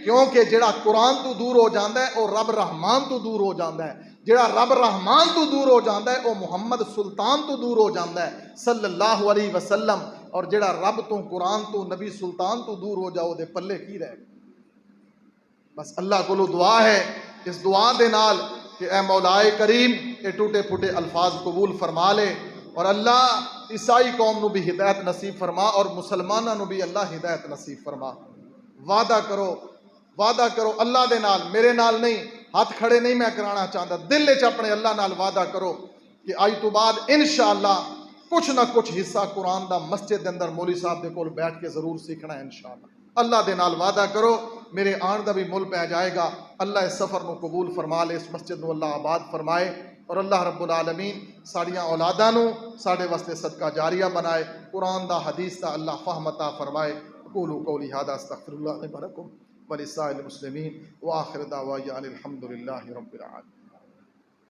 کیونکہ جڑا قرآن تو دور ہو جاندہ ہے وہ رب رحمان تو دور ہو جاندہ ہے، جڑا رب رحمان تو دور ہو جاندہ ہے وہ محمد سلطان تو دور ہو جاندہ ہے صلی اللہ علیہ وسلم، اور جڑا رب تو قرآن تو نبی سلطان تو دور ہو جاؤ دے پلے کی رہے گا۔ بس اللہ کو دعا ہے اس دعا دے نال کہ اے مولائے کریم یہ ٹوٹے پھوٹے الفاظ قبول فرما لے، اور اللہ عیسائی قوم نو بھی ہدایت نصیب فرما، اور مسلمانوں نو بھی اللہ ہدایت نصیب فرما۔ وعدہ کرو اللہ دے نال، میرے نال نہیں، ہاتھ کھڑے نہیں میں کرانا چاہتا، دل وچ اپنے اللہ نال وعدہ کرو کہ آج تو بعد انشاءاللہ کچھ نہ کچھ حصہ قرآن دا مسجد دے اندر مولوی صاحب دے کول بیٹھ کے ضرور سیکھنا ہے انشاءاللہ۔ اللہ دے نال وعدہ کرو میرے آن دا بھی مل پہ جائے گا۔ اللہ اس سفر نو قبول فرما لے، اس مسجد نو اللہ آباد فرمائے، اور اللہ رب العالمین ساڑیاں اولاداں نو ساڑے واسطے صدقہ جاریہ بنائے، قرآن دا حدیث دا اللہ فہم عطا فرمائے۔ قولوا قولی ھذا استغفر اللہ لي ولکم ولسائر المسلمین وآخر دعوانا الحمد للہ رب العالمین۔